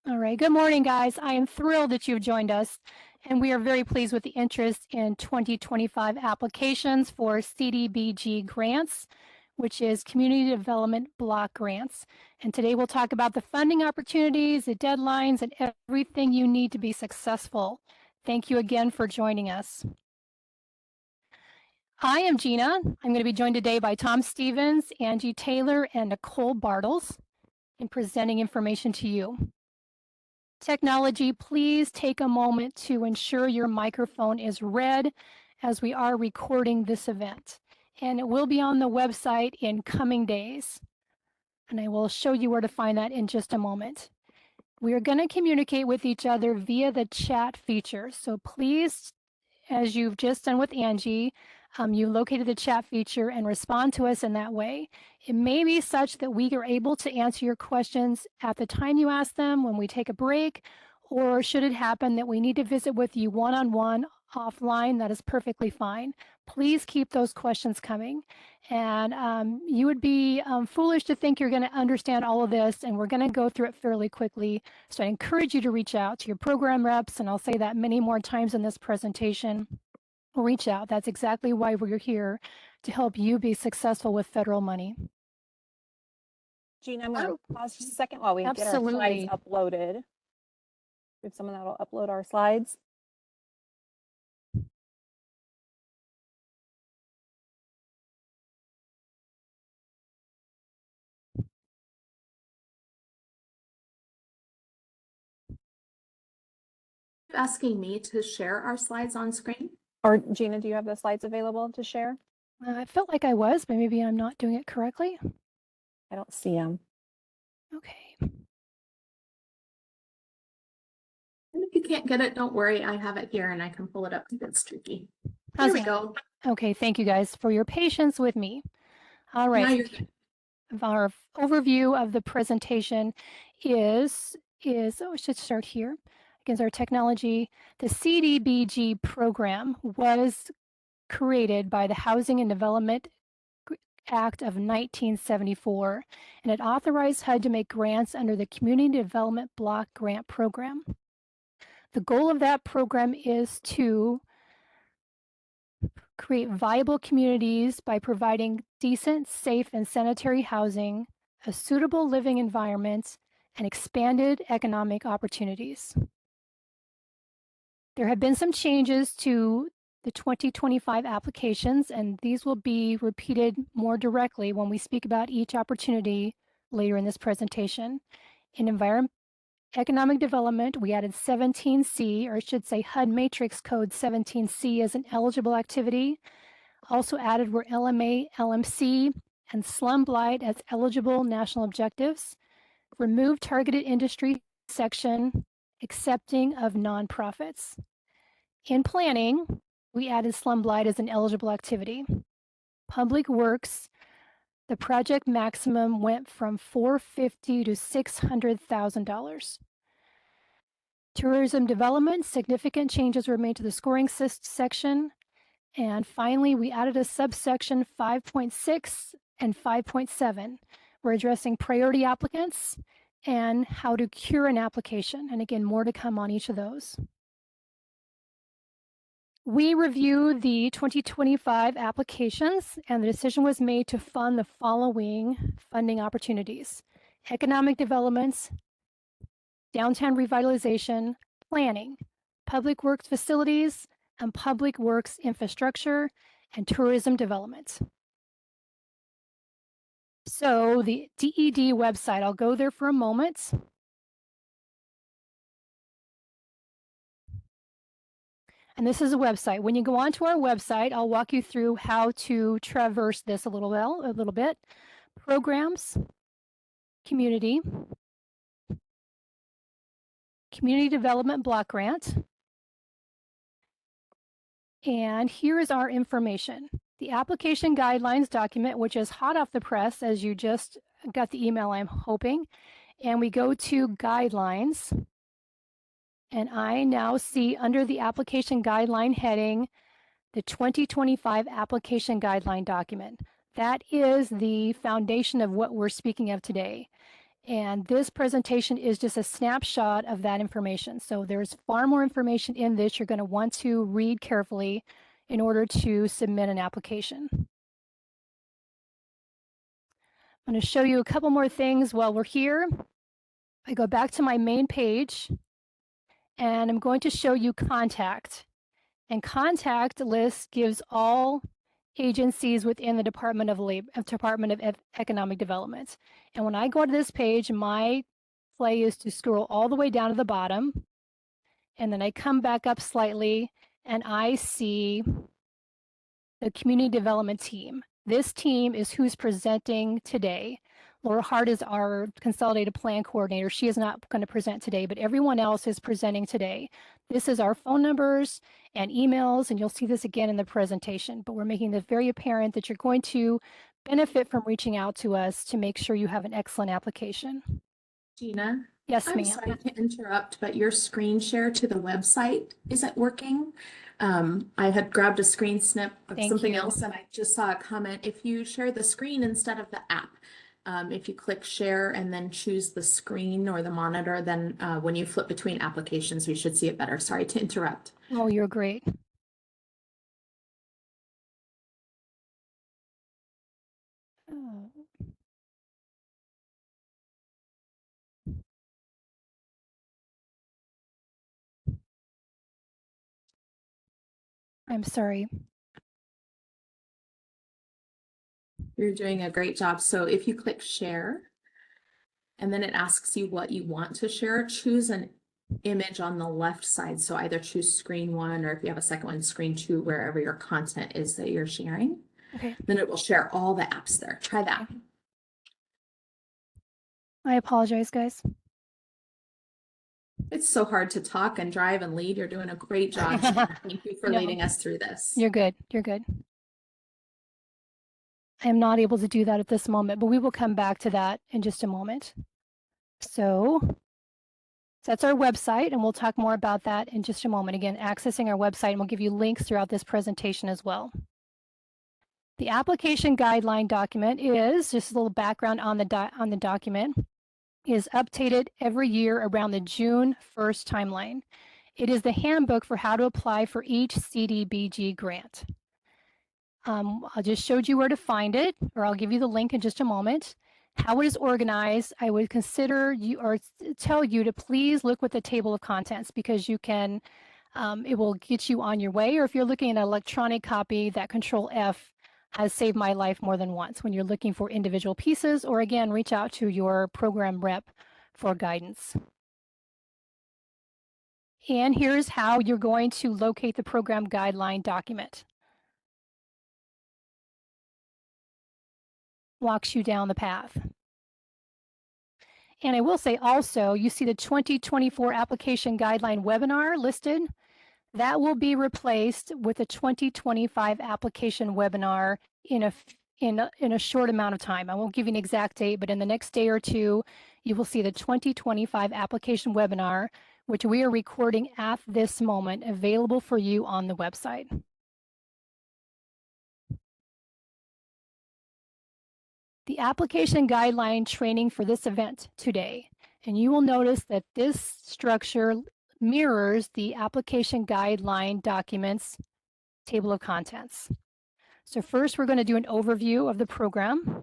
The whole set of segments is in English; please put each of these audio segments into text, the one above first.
All right, good morning, guys. I am thrilled that you've joined us, and we are very pleased with the interest in 2025 applications for CDBG grants, which is Community Development Block Grants. And today we'll talk about the funding opportunities, the deadlines, and everything you need to be successful. Thank you again for joining us. I am Gina. I'm going to be joined today by Tom Stevens, Angie Taylor, and Nicole Bartles in presenting information to you. Technology, please take a moment to ensure your microphone is red as we are recording this event. And it will be on the website in coming days. And I will show you where to find that in just a moment. We are going to communicate with each other via the chat feature. So please, as you've just done with Angie, you located the chat feature and respond to us in that way. It may be such that we are able to answer your questions at the time you ask them when we take a break, or should it happen that we need to visit with you one-on-one offline, that is perfectly fine. Please keep those questions coming. And you would be foolish to think you're going to understand all of this, and we're going to go through it fairly quickly. So I encourage you to reach out to your program reps, and I'll say that many more times in this presentation. Reach out. That's exactly why we're here, to help you be successful with federal money. Gina, I'm going to pause just a second while we get our slides uploaded. We have someone that will upload our slides. Asking me to share our slides on screen? Or Gina, do you have the slides available to share? I felt like I was, but maybe I'm not doing it correctly. I don't see them. Okay. And if you can't get it, don't worry. I have it here and I can pull it up if it's tricky. There we go. Okay, thank you guys for your patience with me. All right. Our overview of the presentation is oh, I should start here. Against our technology, the CDBG program was created by the Housing and Development Act of 1974, and it authorized HUD to make grants under the Community Development Block Grant Program. The goal of that program is to create viable communities by providing decent, safe, and sanitary housing, a suitable living environment, and expanded economic opportunities. There have been some changes to the 2025 applications, and these will be repeated more directly when we speak about each opportunity later in this presentation. In economic development, we added 17C, or I should say HUD Matrix Code 17C as an eligible activity. Also added were LMA, LMC, and slum blight as eligible national objectives. Removed targeted industry section, accepting of nonprofits. In planning, we added slum blight as an eligible activity. Public Works, the project maximum went from $450,000 to $600,000. Tourism development, significant changes were made to the scoring section. And finally, we added a subsection 5.6 and 5.7. We're addressing priority applicants and how to cure an application. And again, more to come on each of those. We reviewed the 2025 applications, and the decision was made to fund the following funding opportunities: economic developments, downtown revitalization, planning, public works facilities, and public works infrastructure, and tourism development. So the DED website, I'll go there for a moment. And this is a website. When you go onto our website, I'll walk you through how to traverse this a little bit. Programs, community development block grant. And here is our information. The application guidelines document, which is hot off the press, as you just got the email, I'm hoping. And we go to guidelines. And I now see under the application guideline heading, the 2025 application guideline document. That is the foundation of what we're speaking of today. And this presentation is just a snapshot of that information. So there's far more information in this you're going to want to read carefully in order to submit an application. I'm going to show you a couple more things while we're here. I go back to my main page and I'm going to show you contact. And contact list gives all agencies within the Department of Economic Development. And when I go to this page, my play is to scroll all the way down to the bottom. And then I come back up slightly and I see the community development team. This team is who's presenting today. Laura Hart is our consolidated plan coordinator. She is not going to present today, but everyone else is presenting today. This is our phone numbers and emails, and you'll see this again in the presentation, but we're making this very apparent that you're going to benefit from reaching out to us to make sure you have an excellent application. Gina? Yes, I'm ma'am. sorry to interrupt, but your screen share to the website isn't working. I had grabbed a screen snip of something else and I just saw a comment. If you share the screen instead of the app, if you click share and then choose the screen or the monitor, then when you flip between applications, we should see it better. Sorry to interrupt. Oh, you're great. Oh. I'm sorry. You're doing a great job. So if you click share, and then it asks you what you want to share, choose an image on the left side. So either choose screen 1, or if you have a second one, screen 2, wherever your content is that you're sharing. Okay. Then it will share all the apps there. Try that. I apologize, guys. It's so hard to talk and drive and lead. You're doing a great job. Thank you for leading us through this. You're good. You're good. I am not able to do that at this moment, but we will come back to that in just a moment. So that's our website, and we'll talk more about that in just a moment. Again, accessing our website, and we'll give you links throughout this presentation as well. The application guideline document is, just a little background on the document, is updated every year around the June 1st timeline. It is the handbook for how to apply for each CDBG grant. I just showed you where to find it, or I'll give you the link in just a moment. How it is organized, I would consider you or tell you to please look with the table of contents, because you can, it will get you on your way. Or if you're looking at an electronic copy, that Control F has saved my life more than once when you're looking for individual pieces, or again, reach out to your program rep for guidance. And here's how you're going to locate the program guideline document. Walks you down the path. And I will say also, you see the 2024 application guideline webinar listed. That will be replaced with a 2025 application webinar in a short amount of time. I won't give you an exact date, but in the next day or two, you will see the 2025 application webinar, which we are recording at this moment, available for you on the website. The application guideline training for this event today, and you will notice that this structure mirrors the application guideline documents table of contents. So first, we're going to do an overview of the program,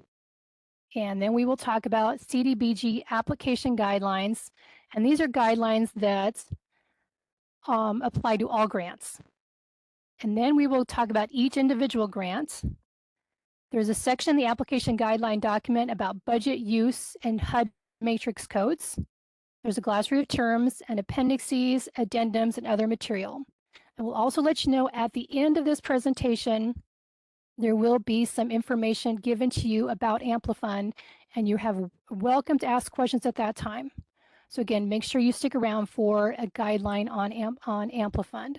and then we will talk about CDBG application guidelines, and these are guidelines that apply to all grants. And then we will talk about each individual grant. There's a section in the application guideline document about budget use and HUD matrix codes. There's a glossary of terms and appendices, addendums, and other material. I will also let you know at the end of this presentation, there will be some information given to you about Amplifund, and you have welcome to ask questions at that time. So again, make sure you stick around for a guideline on Amplifund.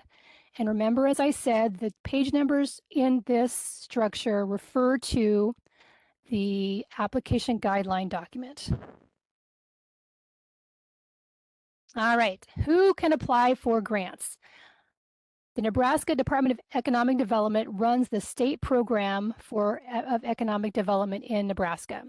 And remember, as I said, the page numbers in this structure refer to the application guideline document. All right, who can apply for grants? The Nebraska Department of Economic Development runs the state program of economic development in Nebraska.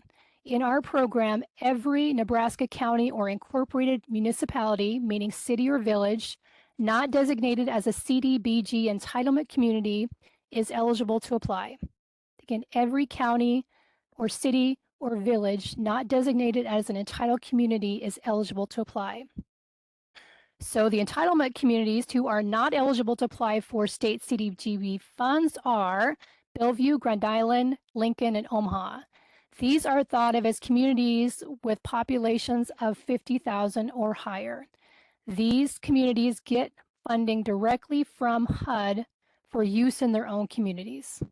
In our program, every Nebraska county or incorporated municipality, meaning city or village, not designated as a CDBG entitlement community is eligible to apply. Again, every county or city or village not designated as an entitled community is eligible to apply. So the entitlement communities who are not eligible to apply for state CDBG funds are Bellevue, Grand Island, Lincoln, and Omaha. These are thought of as communities with populations of 50,000 or higher. These communities get funding directly from HUD for use in their own communities.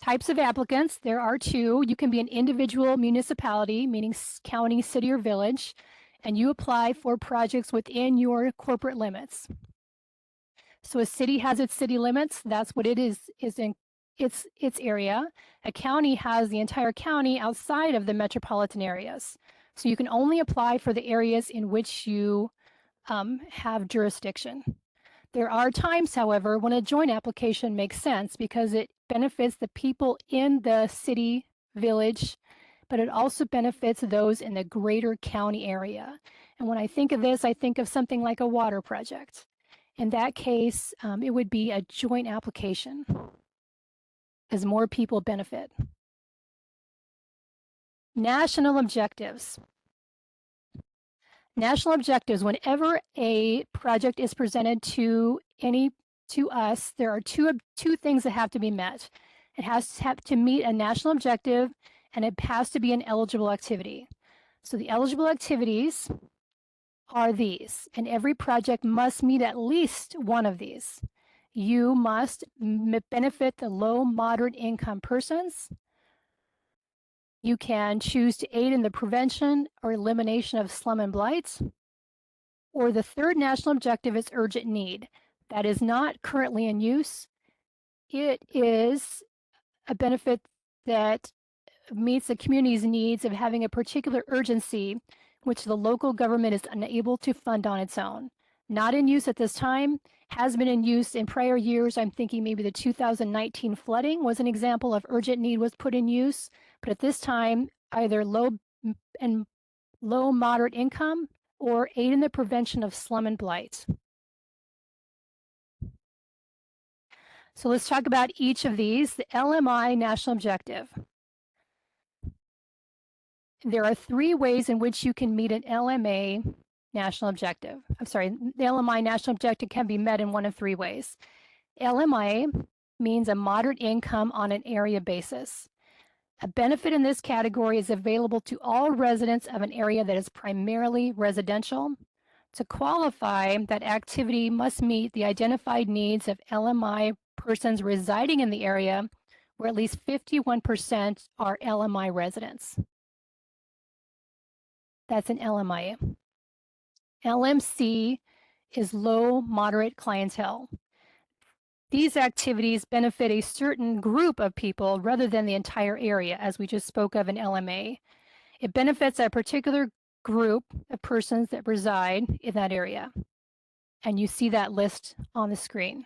Types of applicants, there are two. You can be an individual municipality, meaning county, city, or village, and you apply for projects within your corporate limits. So a city has its city limits. That's what it is in its area. A county has the entire county outside of the metropolitan areas. So you can only apply for the areas in which you have jurisdiction. There are times, however, when a joint application makes sense because it benefits the people in the city, village, but it also benefits those in the greater county area. And when I think of this, I think of something like a water project. In that case, it would be a joint application as more people benefit. National objectives. National objectives, whenever a project is presented to us, there are two things that have to be met. It has to meet a national objective, and it has to be an eligible activity. So the eligible activities are these, and every project must meet at least one of these. You must benefit the low, moderate income persons. You can choose to aid in the prevention or elimination of slum and blight. Or the third national objective is urgent need. That is not currently in use. It is a benefit that meets the community's needs of having a particular urgency, which the local government is unable to fund on its own. Not in use at this time, has been in use in prior years. I'm thinking maybe the 2019 flooding was an example of urgent need was put in use, but at this time, either low, moderate income or aid in the prevention of slum and blight. So let's talk about each of these. The LMI national objective. There are three ways in which you can meet an LMA national objective. I'm sorry, the LMI national objective can be met in one of three ways. LMI means a moderate income on an area basis. A benefit in this category is available to all residents of an area that is primarily residential. To qualify, that activity must meet the identified needs of LMI persons residing in the area, where at least 51% are LMI residents. That's an LMI. LMC is low, moderate clientele. These activities benefit a certain group of people rather than the entire area, as we just spoke of in LMA. It benefits a particular group of persons that reside in that area. And you see that list on the screen.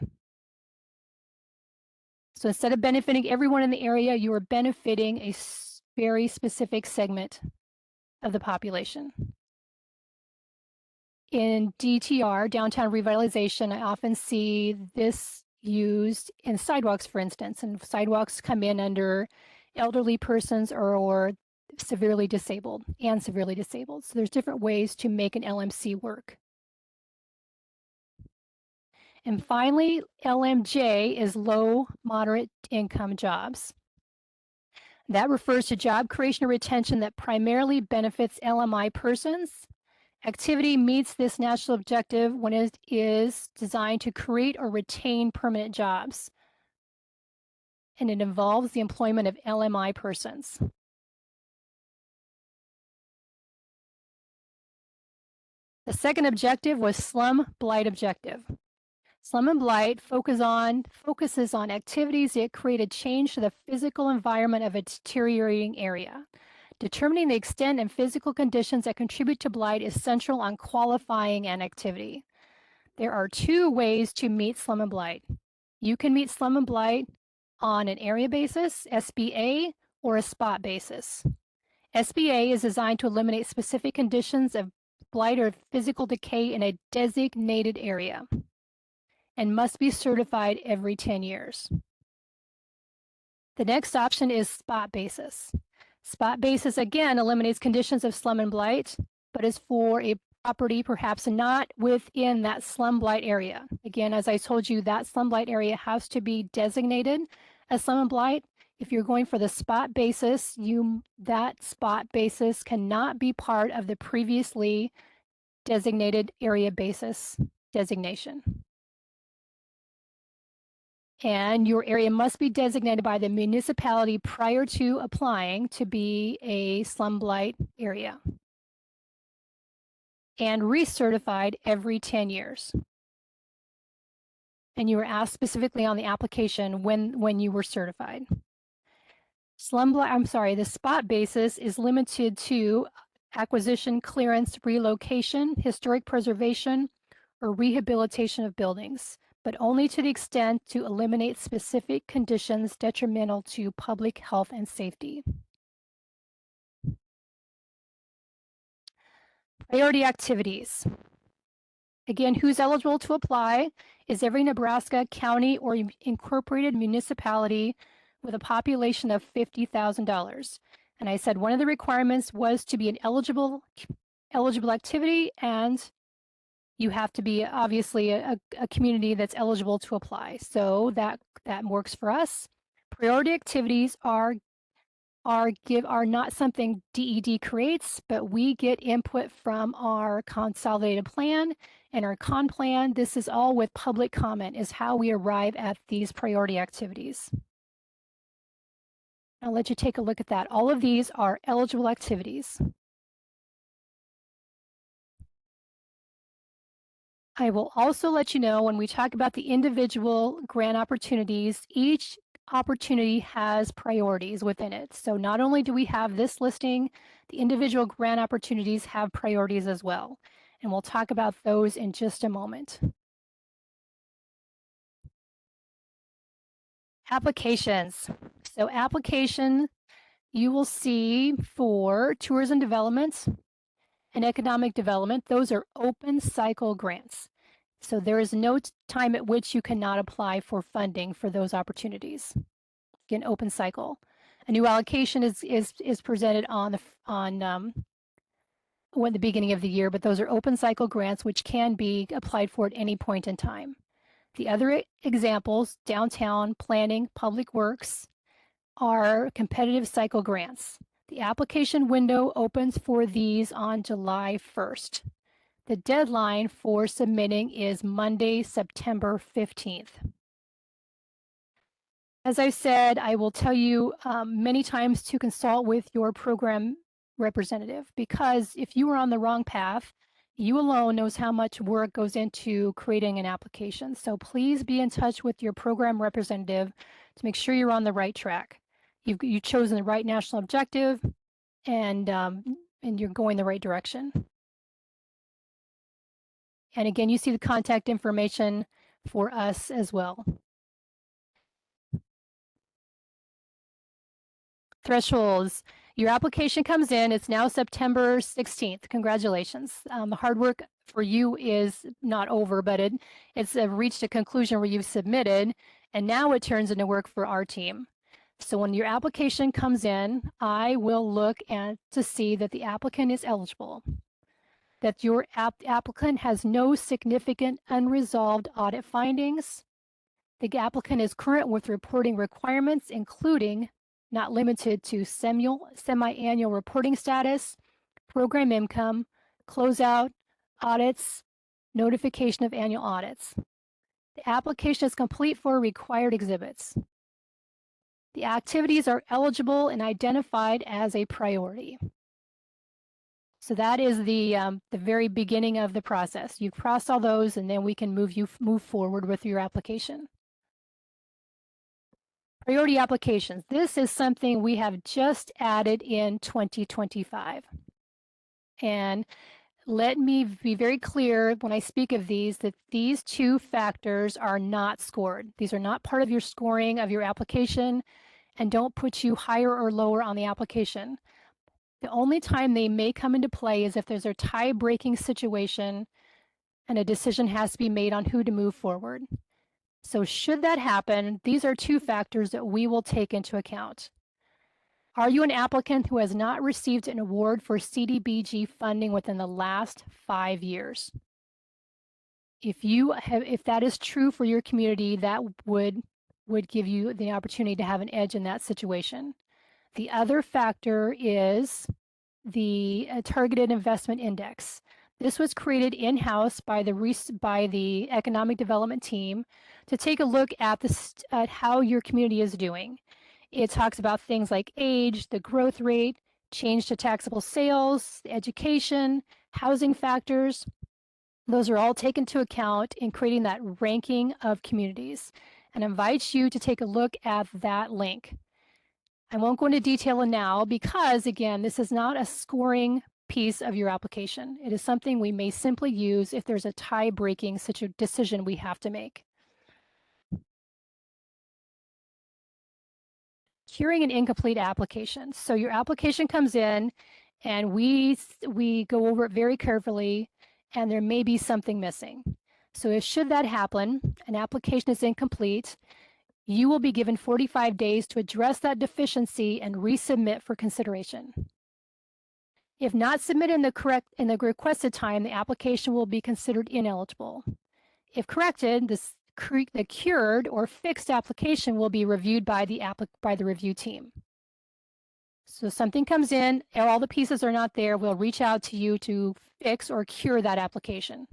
So instead of benefiting everyone in the area, you are benefiting a very specific segment of the population. In DTR, downtown revitalization, I often see this used in sidewalks, for instance, and sidewalks come in under elderly persons or severely disabled and severely disabled. So there's different ways to make an LMC work. And finally, LMJ is low, moderate income jobs. That refers to job creation or retention that primarily benefits LMI persons. Activity meets this national objective when it is designed to create or retain permanent jobs. And it involves the employment of LMI persons. The second objective was slum blight objective. Slum and blight focuses on activities that create a change to the physical environment of a deteriorating area. Determining the extent and physical conditions that contribute to blight is central on qualifying an activity. There are two ways to meet slum and blight. You can meet slum and blight on an area basis, SBA, or a spot basis. SBA is designed to eliminate specific conditions of blight or physical decay in a designated area and must be certified every 10 years. The next option is spot basis. Spot basis, again, eliminates conditions of slum and blight, but is for a property perhaps not within that slum blight area. Again, as I told you, that slum blight area has to be designated as slum and blight. If you're going for the spot basis, that spot basis cannot be part of the previously designated area basis designation. And your area must be designated by the municipality prior to applying to be a slum blight area and recertified every 10 years. And you were asked specifically on the application when you were certified. The spot basis is limited to acquisition, clearance, relocation, historic preservation, or rehabilitation of buildings, but only to the extent to eliminate specific conditions detrimental to public health and safety. Priority activities. Again, who's eligible to apply is every Nebraska county or incorporated municipality with a population of $50,000. And I said one of the requirements was to be an eligible activity, and you have to be obviously a community that's eligible to apply. So that works for us. Priority activities are not something DED creates, but we get input from our consolidated plan and our con plan. This is all with public comment is how we arrive at these priority activities. I'll let you take a look at that. All of these are eligible activities. I will also let you know when we talk about the individual grant opportunities, each opportunity has priorities within it. So not only do we have this listing, the individual grant opportunities have priorities as well. And we'll talk about those in just a moment. Applications. So application, you will see for tourism development and economic development, those are open cycle grants. So there is no time at which you cannot apply for funding for those opportunities. Again, open cycle. A new allocation is presented on the beginning of the year, but those are open cycle grants which can be applied for at any point in time. The other examples, downtown, planning, public works, are competitive cycle grants. The application window opens for these on July 1st. The deadline for submitting is Monday, September 15th. As I said, I will tell you many times to consult with your program representative, because if you are on the wrong path, you alone knows how much work goes into creating an application. So please be in touch with your program representative to make sure you're on the right track. You've chosen the right national objective, and you're going the right direction. And again, you see the contact information for us as well. Thresholds. Your application comes in. It's now September 16th. Congratulations. The hard work for you is not over, but it's reached a conclusion where you've submitted, and now it turns into work for our team. So when your application comes in, I will look to see that the applicant is eligible, that your applicant has no significant unresolved audit findings. The applicant is current with reporting requirements, including not limited to semi-annual reporting status, program income, closeout audits, notification of annual audits. The application is complete for required exhibits. The activities are eligible and identified as a priority. So that is the very beginning of the process. You've crossed all those, and then we can move forward with your application. Priority applications. This is something we have just added in 2025. And let me be very clear when I speak of these, that these two factors are not scored. These are not part of your scoring of your application and don't put you higher or lower on the application. The only time they may come into play is if there's a tie-breaking situation and a decision has to be made on who to move forward. So should that happen, these are two factors that we will take into account. Are you an applicant who has not received an award for CDBG funding within the last 5 years? If that is true for your community, that would give you the opportunity to have an edge in that situation. The other factor is the Targeted Investment Index. This was created in-house by the Economic Development Team to take a look at how your community is doing. It talks about things like age, the growth rate, change to taxable sales, education, housing factors. Those are all taken into account in creating that ranking of communities, and I invite you to take a look at that link. I won't go into detail now because, again, this is not a scoring piece of your application. It is something we may simply use if there's a tie-breaking decision we have to make. Curing an incomplete application. So your application comes in and we go over it very carefully, and there may be something missing. So should that happen, an application is incomplete, you will be given 45 days to address that deficiency and resubmit for consideration. If not submitted in the requested time, the application will be considered ineligible. If corrected, the cured or fixed application will be reviewed by the review team. So something comes in, all the pieces are not there, we'll reach out to you to fix or cure that application.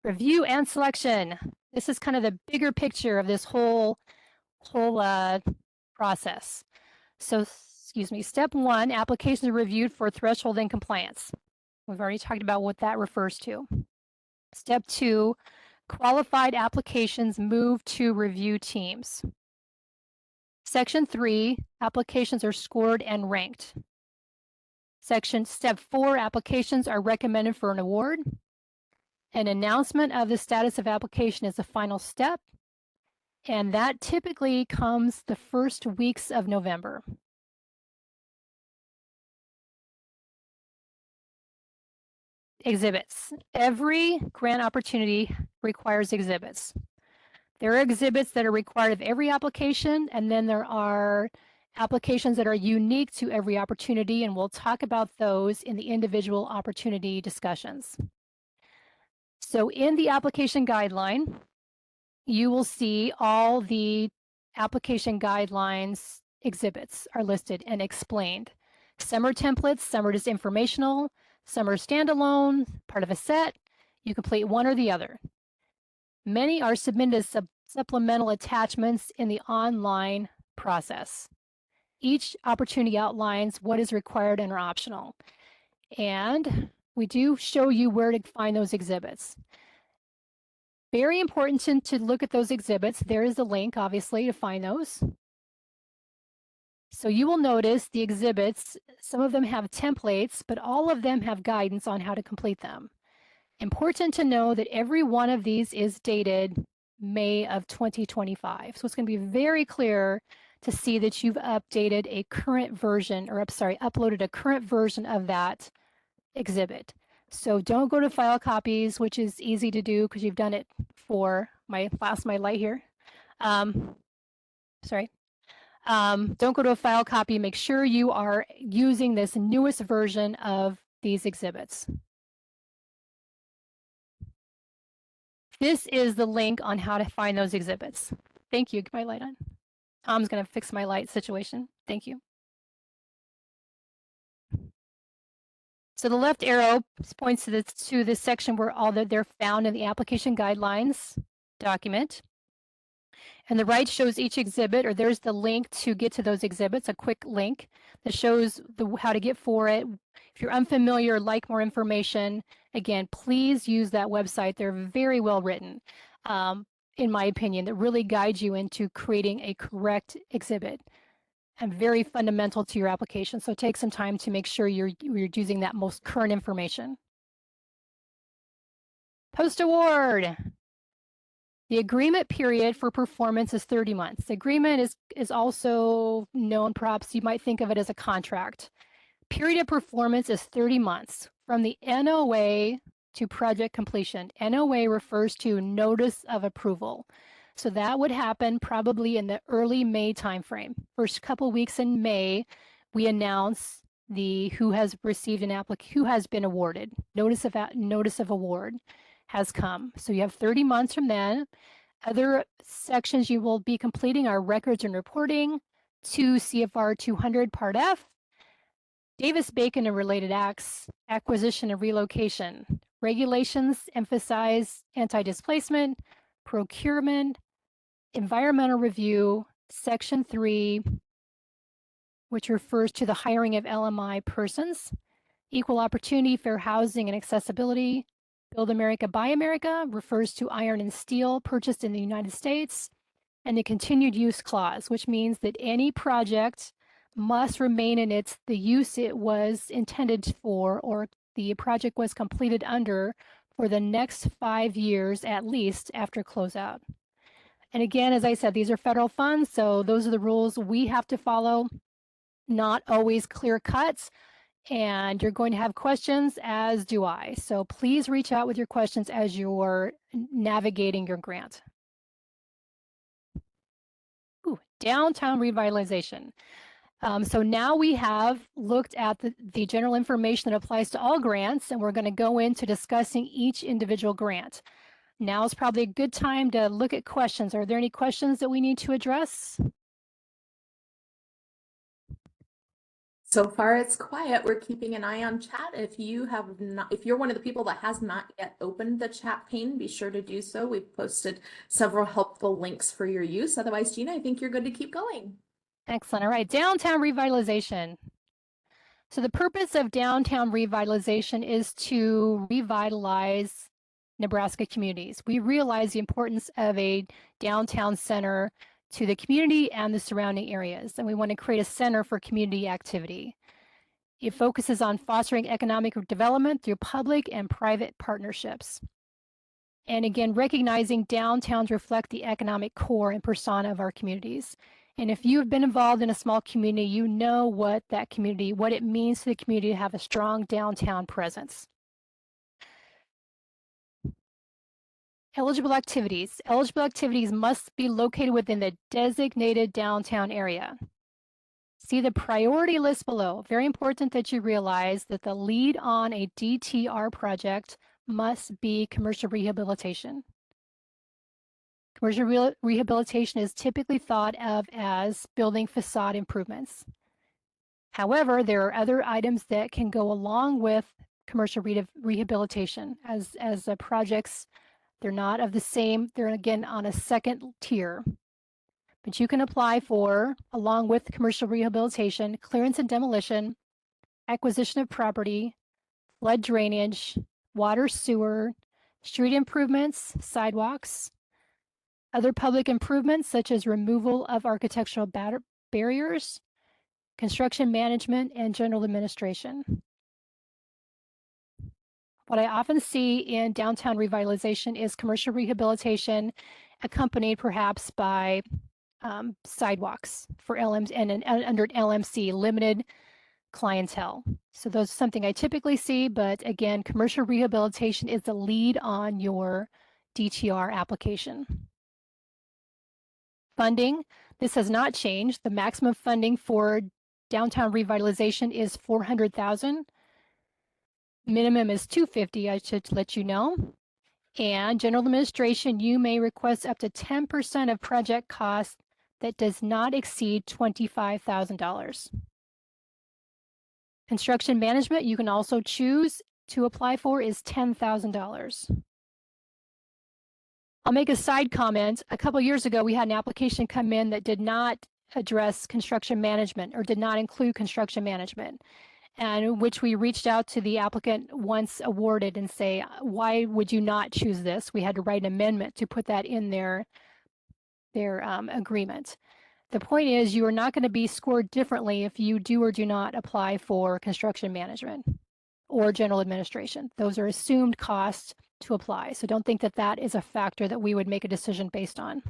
Review and selection. This is kind of the bigger picture of this whole process. So, step 1, applications are reviewed for threshold and compliance. We've already talked about what that refers to. Step 2, qualified applications move to review teams. Section 3, applications are scored and ranked. Step 4, applications are recommended for an award. An announcement of the status of application is the final step, and that typically comes the first weeks of November. Exhibits. Every grant opportunity requires exhibits. There are exhibits that are required of every application, and then there are applications that are unique to every opportunity, and we'll talk about those in the individual opportunity discussions. So in the application guideline, you will see all the application guidelines exhibits are listed and explained. Some are templates, some are just informational, some are standalone, part of a set. You complete one or the other. Many are submitted as supplemental attachments in the online process. Each opportunity outlines what is required and are optional. And we do show you where to find those exhibits. Very important to look at those exhibits. There is a link, obviously, to find those. So you will notice the exhibits, some of them have templates, but all of them have guidance on how to complete them. Important to know that every one of these is dated May of 2025. So it's going to be very clear to see that you've updated a current version, or uploaded a current version of that exhibit. So don't go to file copies, which is easy to do because you've done it for my light here. Don't go to a file copy. Make sure you are using this newest version of these exhibits. This is the link on how to find those exhibits. Thank you. Get my light on. Tom's going to fix my light situation. Thank you. So the left arrow points to this section where they're found in the application guidelines document. And the right shows each exhibit, or there's the link to get to those exhibits, a quick link that shows how to get for it. If you're unfamiliar, like more information, again, please use that website. They're very well written, in my opinion, that really guides you into creating a correct exhibit. and very fundamental to your application. So take some time to make sure you're using that most current information. Post-award. The agreement period for performance is 30 months. The agreement is also known, perhaps you might think of it as a contract. Period of performance is 30 months from the NOA to project completion. NOA refers to notice of approval. So that would happen probably in the early May timeframe. First couple weeks in May, we announce who has received who has been awarded. Notice of award has come. So you have 30 months from then. Other sections you will be completing are records and reporting, 2 CFR 200 Part F, Davis-Bacon and related acts, acquisition and relocation. Regulations emphasize anti-displacement, procurement, environmental review, Section 3, which refers to the hiring of LMI persons, equal opportunity, fair housing and accessibility. Build America, Buy America refers to iron and steel purchased in the United States, and the continued use clause, which means that any project must remain in the use it was intended for, or the project was completed under, for the next 5 years at least after closeout. And again, as I said, these are federal funds, so those are the rules we have to follow, not always clear cuts. And you're going to have questions, as do I. So please reach out with your questions as you're navigating your grant. Ooh, downtown revitalization. So now we have looked at the general information that applies to all grants, and we're going to go into discussing each individual grant. Now is probably a good time to look at questions. Are there any questions that we need to address? So far, it's quiet. We're keeping an eye on chat. If you're one of the people that has not yet opened the chat pane, be sure to do so. We've posted several helpful links for your use. Otherwise, Gina, I think you're good to keep going. Excellent. All right, downtown revitalization. So the purpose of downtown revitalization is to revitalize Nebraska communities. We realize the importance of a downtown center to the community and the surrounding areas, and we want to create a center for community activity. It focuses on fostering economic development through public and private partnerships. And again, recognizing downtowns reflect the economic core and persona of our communities. And if you have been involved in a small community, you know what it means to the community to have a strong downtown presence. Eligible activities. Eligible activities must be located within the designated downtown area. See the priority list below. Very important that you realize that the lead on a DTR project must be commercial rehabilitation. Commercial rehabilitation is typically thought of as building facade improvements. However, there are other items that can go along with commercial rehabilitation as projects. They're not of the same, they're again on a second tier. But you can apply for, along with commercial rehabilitation, clearance and demolition, acquisition of property, flood drainage, water sewer, street improvements, sidewalks, other public improvements such as removal of architectural barriers, construction management, and general administration. What I often see in downtown revitalization is commercial rehabilitation accompanied perhaps by sidewalks for LMs and under LMC, limited clientele. So those are something I typically see, but again, commercial rehabilitation is the lead on your DTR application. Funding, this has not changed. The maximum funding for downtown revitalization is $400,000. Minimum is $250,000, I should let you know. And general administration, you may request up to 10% of project costs that does not exceed $25,000. Construction management, you can also choose to apply for is $10,000. I'll make a side comment. A couple years ago, we had an application come in that did not address construction management or did not include construction management, and which we reached out to the applicant once awarded and say, why would you not choose this? We had to write an amendment to put that in their agreement. The point is you are not going to be scored differently if you do or do not apply for construction management or general administration. Those are assumed costs to apply. So don't think that that is a factor that we would make a decision based on.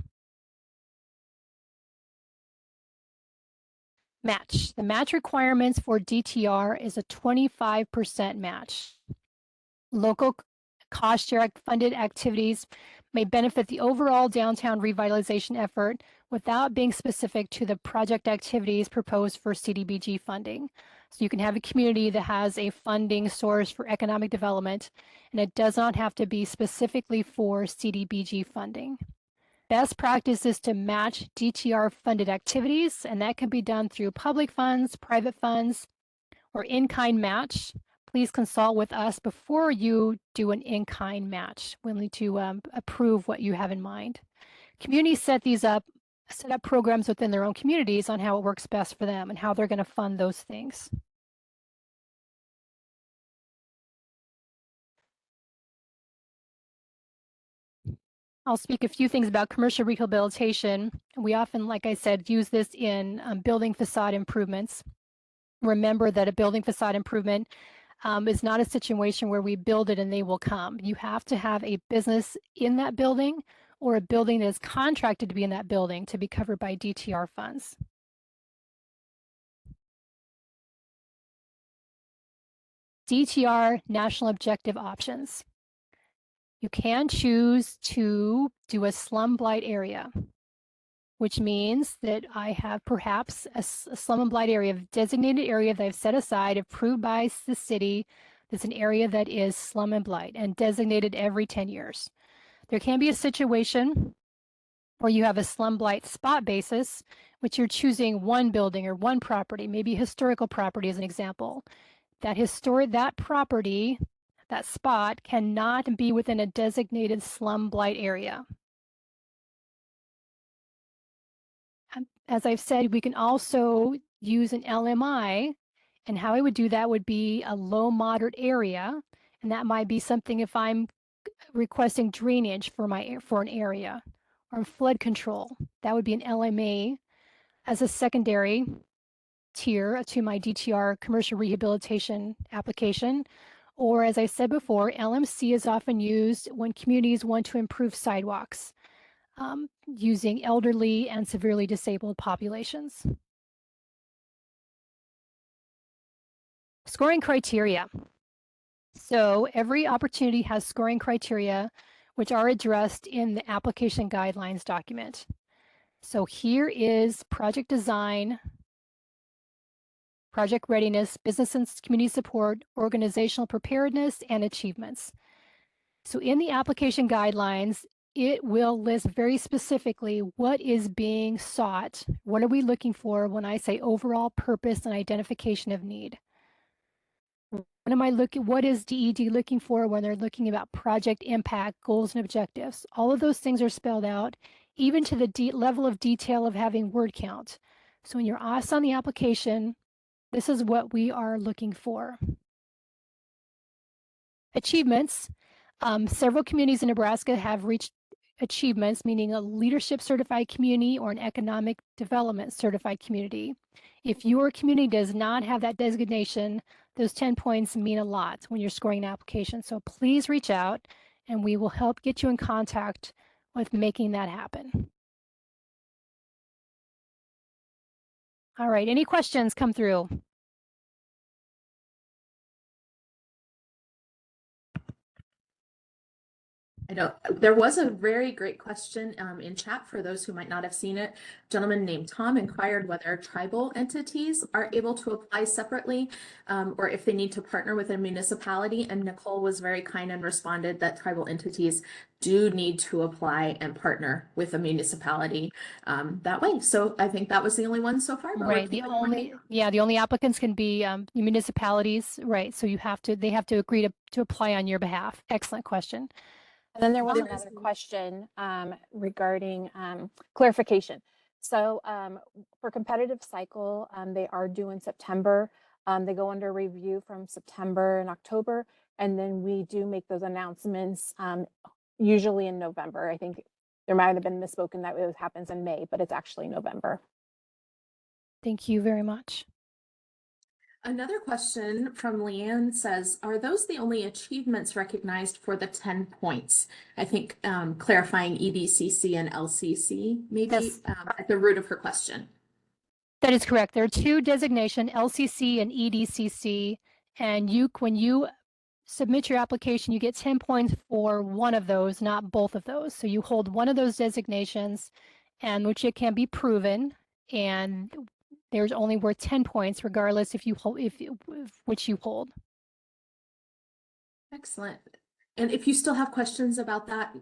Match. The match requirements for DTR is a 25% match. Local cost share funded activities may benefit the overall downtown revitalization effort without being specific to the project activities proposed for CDBG funding. So you can have a community that has a funding source for economic development, and it does not have to be specifically for CDBG funding. Best practice is to match DTR funded activities, and that can be done through public funds, private funds, or in-kind match. Please consult with us before you do an in-kind match. We'll need to approve what you have in mind. Communities set up programs within their own communities on how it works best for them and how they're going to fund those things. I'll speak a few things about commercial rehabilitation. We often, like I said, use this in building facade improvements. Remember that a building facade improvement is not a situation where we build it and they will come. You have to have a business in that building or a building that is contracted to be in that building to be covered by DTR funds. DTR national objective options. You can choose to do a slum blight area, which means that I have perhaps a slum and blight area, a designated area that I've set aside, approved by the city. That's an area that is slum and blight and designated every 10 years. There can be a situation where you have a slum blight spot basis, which you're choosing one building or one property, maybe a historical property as an example. That property, that spot cannot be within a designated slum blight area. As I've said, we can also use an LMI, and how I would do that would be a low moderate area, and that might be something if I'm requesting drainage for an area or flood control. That would be an LMA as a secondary tier to my DTR commercial rehabilitation application. Or as I said before, LMC is often used when communities want to improve sidewalks using elderly and severely disabled populations. Scoring criteria. So every opportunity has scoring criteria which are addressed in the application guidelines document. So here is project design, project readiness, business and community support, organizational preparedness, and achievements. So in the application guidelines, it will list very specifically what is being sought. What are we looking for when I say overall purpose and identification of need? What is DED looking for when they're looking about project impact, goals, and objectives? All of those things are spelled out, even to the level of detail of having word count. So when you're asked on the application, this is what we are looking for. Achievements. Several communities in Nebraska have reached achievements, meaning a leadership certified community or an economic development certified community. If your community does not have that designation, those 10 points mean a lot when you're scoring an application. So please reach out and we will help get you in contact with making that happen. All right, any questions come through? There was a very great question in chat for those who might not have seen it. A gentleman named Tom inquired whether tribal entities are able to apply separately or if they need to partner with a municipality. And Nicole was very kind and responded that tribal entities do need to apply and partner with a municipality that way. So I think that was the only one so far. But right. The only applicants can be municipalities. Right. So they have to agree to apply on your behalf. Excellent question. And then there was another question regarding clarification. So for competitive cycle, they are due in September. They go under review from September and October, and then we do make those announcements usually in November. I think there might have been misspoken that it happens in May, but it's actually November. Thank you very much. Another question from Leanne says, are those the only achievements recognized for the 10 points? I think clarifying EDCC and LCC maybe Yes. At the root of her question. That is correct. There are two designation, LCC and EDCC, and when you submit your application, you get 10 points for one of those, not both of those. So you hold one of those designations, and which it can be proven, and there's only worth 10 points regardless if which you hold. Excellent. And if you still have questions about that,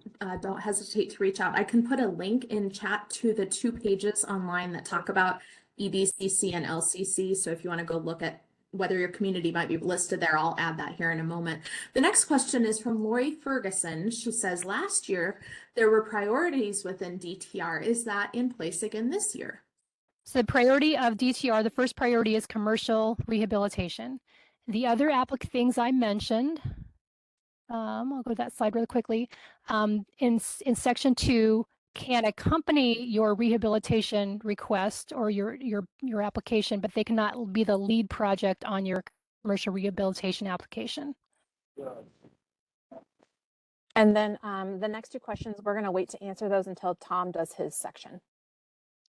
don't hesitate to reach out. I can put a link in chat to the 2 pages online that talk about EDCC and LCC. So if you want to go look at whether your community might be listed there, I'll add that here in a moment. The next question is from Lori Ferguson. She says, last year there were priorities within DTR. Is that in place again this year? So the priority of DTR, the first priority is commercial rehabilitation. The other things I mentioned, I'll go to that slide really quickly. In section 2, can accompany your rehabilitation request or your application, but they cannot be the lead project on your commercial rehabilitation application. And then the next 2 questions, we're going to wait to answer those until Tom does his section.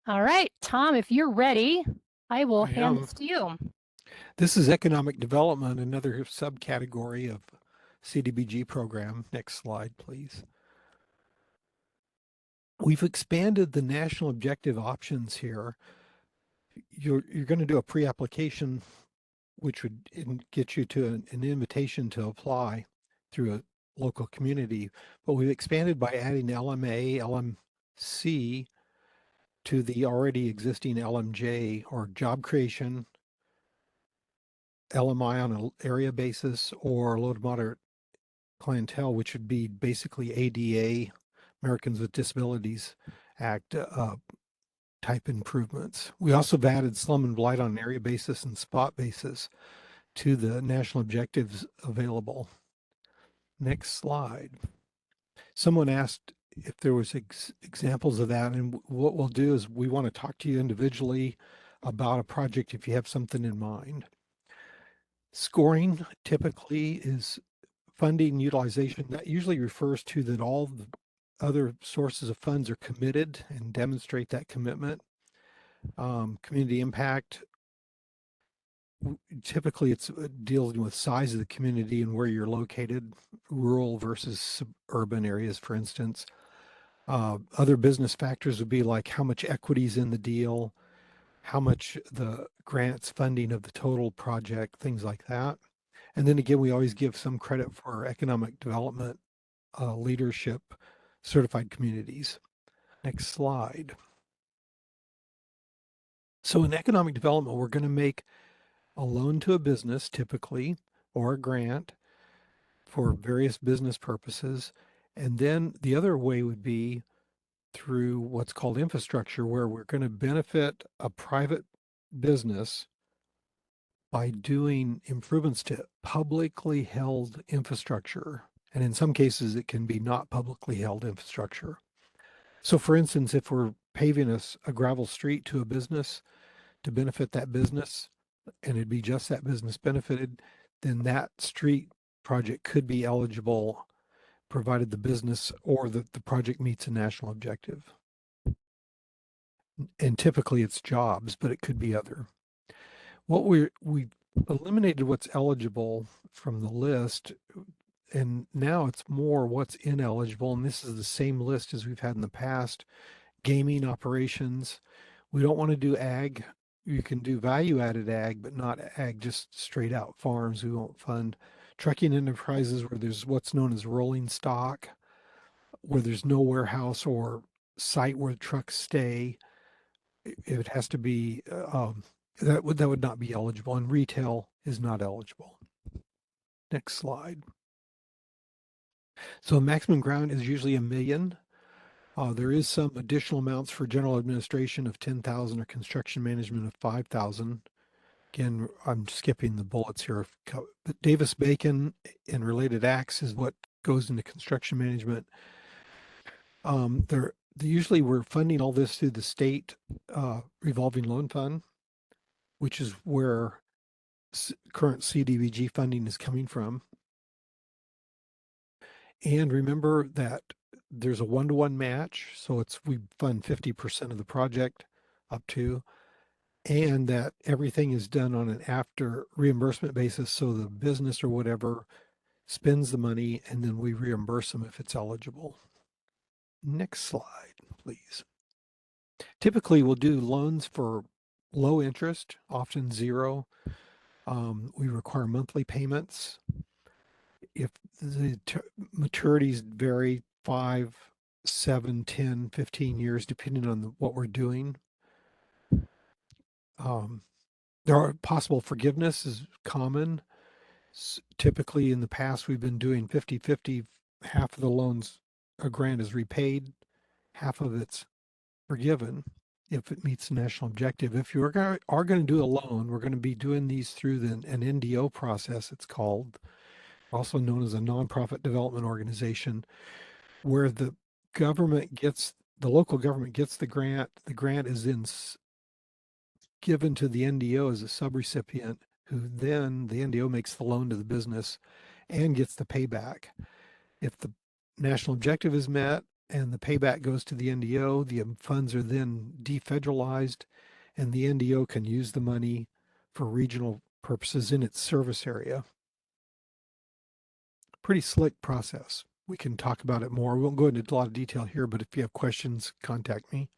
All right, Tom, if you're ready, I will hand this to you. This is economic development, another subcategory of CDBG program. Next slide, please. We've expanded the national objective options here. You're going to do a pre-application, which would get you to an invitation to apply through a local community. But we've expanded by adding LMA, LMC to the already existing LMJ, or job creation, LMI on an area basis, or low to moderate clientele, which would be basically ADA, Americans with Disabilities Act type improvements. We also have added slum and blight on an area basis and spot basis to the national objectives available. Next slide. Someone asked if there was examples of that, and what we'll do is we want to talk to you individually about a project if you have something in mind. Scoring typically is funding utilization. That usually refers to that all the other sources of funds are committed and demonstrate that commitment. Community impact, typically it's dealing with size of the community and where you're located, rural versus suburban areas, for instance. Other business factors would be like how much equity is in the deal, how much the grants funding of the total project, things like that. And then again, we always give some credit for economic development leadership certified communities. Next slide. So in economic development, we're going to make a loan to a business typically, or a grant for various business purposes. And then the other way would be through what's called infrastructure, where we're going to benefit a private business by doing improvements to publicly held infrastructure. And in some cases, it can be not publicly held infrastructure. So for instance, if we're paving a gravel street to a business to benefit that business, and it'd be just that business benefited, then that street project could be eligible provided the business or the project meets a national objective. And typically it's jobs, but it could be other. What we eliminated what's eligible from the list, and now it's more what's ineligible, and this is the same list as we've had in the past. Gaming operations, we don't want to do ag. You can do value-added ag, but not ag, just straight out farms. We won't fund trucking enterprises where there's what's known as rolling stock, where there's no warehouse or site where trucks stay. It has to be that would not be eligible, and retail is not eligible. Next slide. So maximum grant is usually $1 million. There is some additional amounts for general administration of 10,000 or construction management of 5,000. Again, I'm skipping the bullets here. But Davis-Bacon and related acts is what goes into construction management. Usually we're funding all this through the state revolving loan fund. which is where current CDBG funding is coming from. And remember that there's a 1-to-1 match. So we fund 50% of the project up to, and that everything is done on an after reimbursement basis. So the business or whatever spends the money and then we reimburse them if it's eligible. Next slide, please. Typically we'll do loans for low interest, often zero. We require monthly payments. If the maturities vary 5, 7, 10, 15 years, depending on what we're doing. There are possible forgiveness is common. Typically in the past, we've been doing 50-50. Half of the loans, a grant is repaid, half of it's forgiven if it meets the national objective. If you are going to do a loan, we're going to be doing these through an NDO process, it's called, also known as a nonprofit development organization, where the local government gets the grant. The grant is then given to the NDO as a subrecipient, who then the NDO makes the loan to the business and gets the payback. If the national objective is met and the payback goes to the NDO, the funds are then defederalized and the NDO can use the money for regional purposes in its service area. Pretty slick process. We can talk about it more. We won't go into a lot of detail here, but if you have questions, contact me.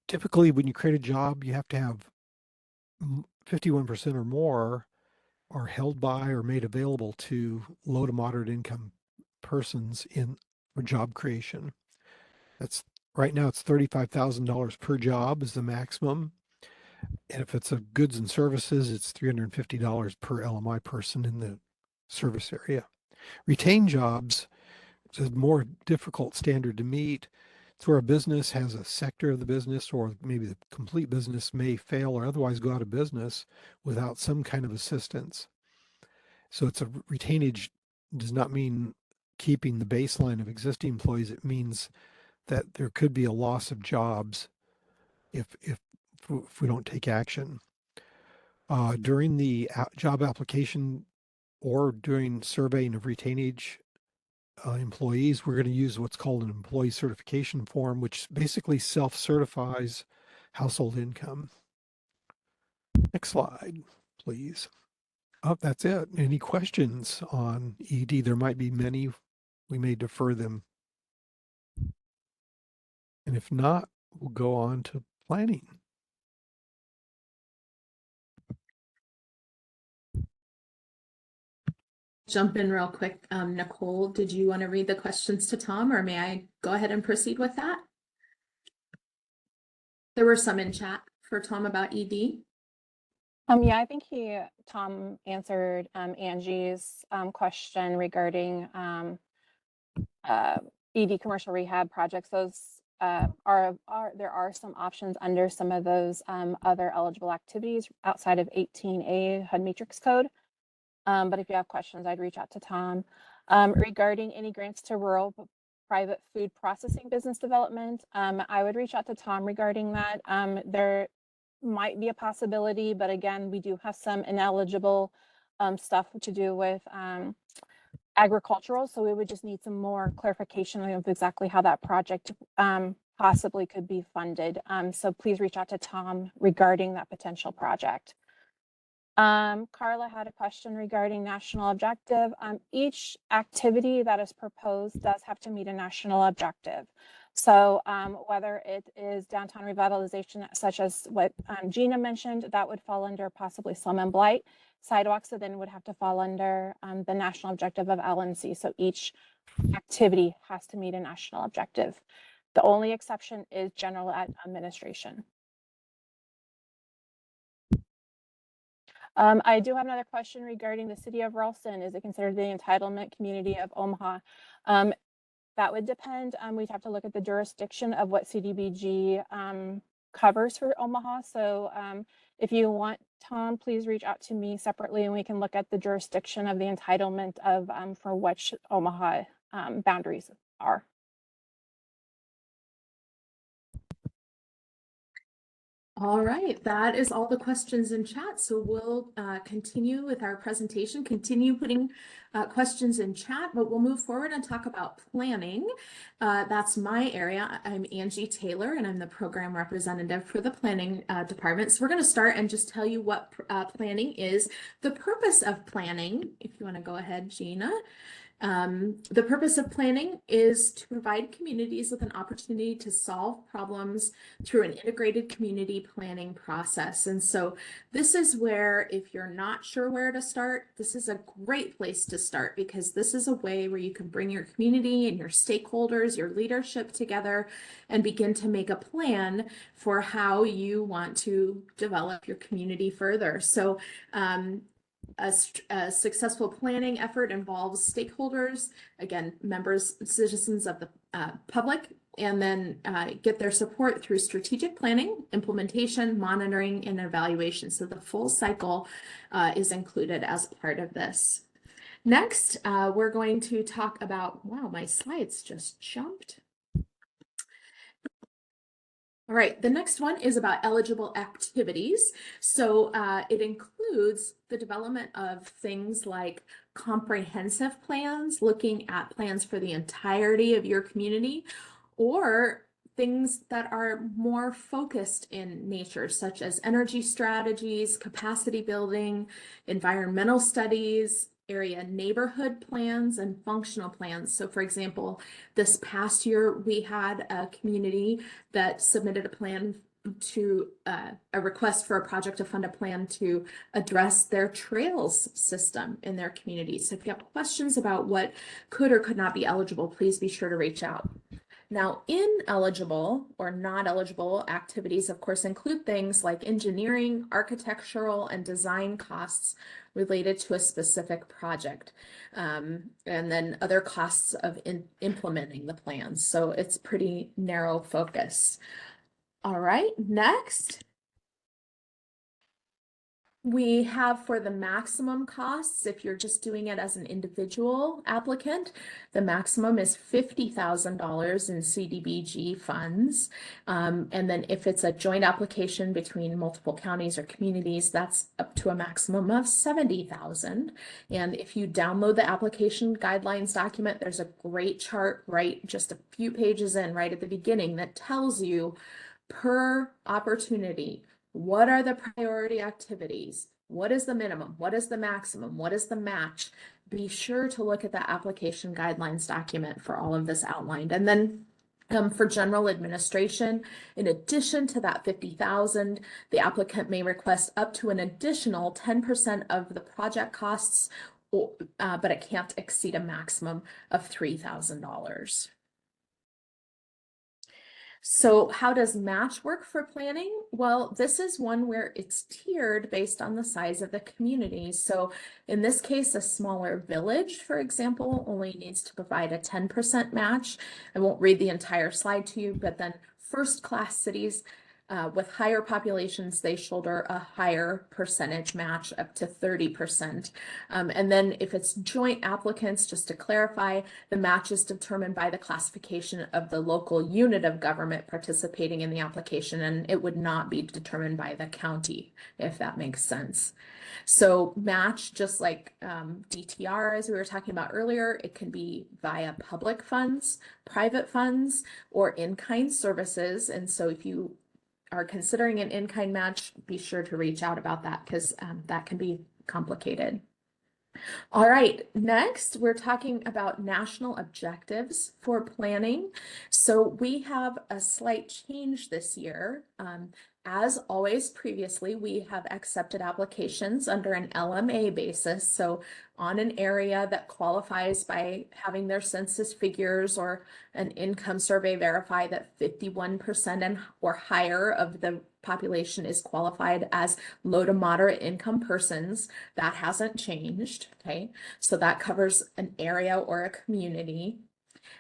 Typically, when you create a job, you have to have 51% or more are held by or made available to low to moderate income persons for job creation. That's right now it's $35,000 per job is the maximum. And if it's a goods and services, it's $350 per LMI person in the service area. Retained jobs is a more difficult standard to meet. It's where a business has a sector of the business, or maybe the complete business may fail or otherwise go out of business without some kind of assistance. So it's a retainage does not mean keeping the baseline of existing employees. It means that there could be a loss of jobs if we don't take action. During the job application or during surveying of retainage employees, we're going to use what's called an employee certification form, which basically self-certifies household income. Next slide, please. Oh, that's it. Any questions on ED? There might be many. We may defer them. And if not, we'll go on to planning. Jump in real quick. Nicole, did you want to read the questions to Tom, or may I go ahead and proceed with that? There were some in chat for Tom about ED. Yeah, I think Tom answered Angie's question regarding ED commercial rehab projects. Those there are some options under some of those other eligible activities outside of 18A HUD matrix code. But if you have questions, I'd reach out to Tom. Regarding any grants to rural private food processing business development, I would reach out to Tom regarding that. There might be a possibility, but again, we do have some ineligible stuff to do with agricultural, so we would just need some more clarification of exactly how that project possibly could be funded. So please reach out to Tom regarding that potential project. Carla had a question regarding national objective. Each activity that is proposed does have to meet a national objective. So whether it is downtown revitalization, such as what Gina mentioned, that would fall under possibly slum and blight. Sidewalks then would have to fall under the national objective of LNC. So each activity has to meet a national objective. The only exception is general administration. I do have another question regarding the city of Ralston. Is it considered the entitlement community of Omaha? That would depend. We'd have to look at the jurisdiction of what CDBG covers for Omaha. So if you want, Tom, please reach out to me separately and we can look at the jurisdiction of the entitlement of for which Omaha boundaries are. All right, that is all the questions in chat. So we'll continue with our presentation, continue putting questions in chat, but we'll move forward and talk about planning. That's my area. I'm Angie Taylor, and I'm the program representative for the planning department. So we're going to start and just tell you what planning is. The purpose of planning, if you want to go ahead, Gina. The purpose of planning is to provide communities with an opportunity to solve problems through an integrated community planning process. And so this is where, if you're not sure where to start, this is a great place to start, because this is a way where you can bring your community and your stakeholders, your leadership together and begin to make a plan for how you want to develop your community further. So a successful planning effort involves stakeholders, again, members, citizens of the public, and then get their support through strategic planning, implementation, monitoring, and evaluation. So the full cycle is included as part of this. Next, we're going to talk about, wow, my slides just jumped. All right, the next one is about eligible activities. So it includes the development of things like comprehensive plans, looking at plans for the entirety of your community, or things that are more focused in nature, such as energy strategies, capacity building, environmental studies, area neighborhood plans, and functional plans. So for example, this past year, we had a community that submitted a plan to a request for a project to fund a plan to address their trails system in their community. So if you have questions about what could or could not be eligible, please be sure to reach out. Now, ineligible or not eligible activities, of course, include things like engineering, architectural, and design costs related to a specific project, and then other costs of implementing the plans. So it's pretty narrow focus. All right, next. We have for the maximum costs, if you're just doing it as an individual applicant, the maximum is $50,000 in CDBG funds. And then if it's a joint application between multiple counties or communities, that's up to a maximum of $70,000. And if you download the application guidelines document, there's a great chart right just a few pages in right at the beginning that tells you per opportunity, what are the priority activities? What is the minimum? What is the maximum? What is the match? Be sure to look at the application guidelines document for all of this outlined. And then for general administration, in addition to that $50,000, the applicant may request up to an additional 10% of the project costs, but it can't exceed a maximum of $3,000. So how does match work for planning? Well, this is one where it's tiered based on the size of the community. So in this case, a smaller village, for example, only needs to provide a 10% match. I won't read the entire slide to you, but then first-class cities with higher populations, they shoulder a higher percentage match, up to 30%. And then if it's joint applicants, just to clarify, the match is determined by the classification of the local unit of government participating in the application, and it would not be determined by the county, if that makes sense. So match, just like DTR, as we were talking about earlier, it can be via public funds, private funds, or in-kind services. And so if you are considering an in-kind match, be sure to reach out about that, because that can be complicated. All right, next we're talking about national objectives for planning. So we have a slight change this year. As always previously, we have accepted applications under an LMA basis. So on an area that qualifies by having their census figures or an income survey verify that 51% and or higher of the population is qualified as low to moderate income persons. That hasn't changed, okay? So that covers an area or a community.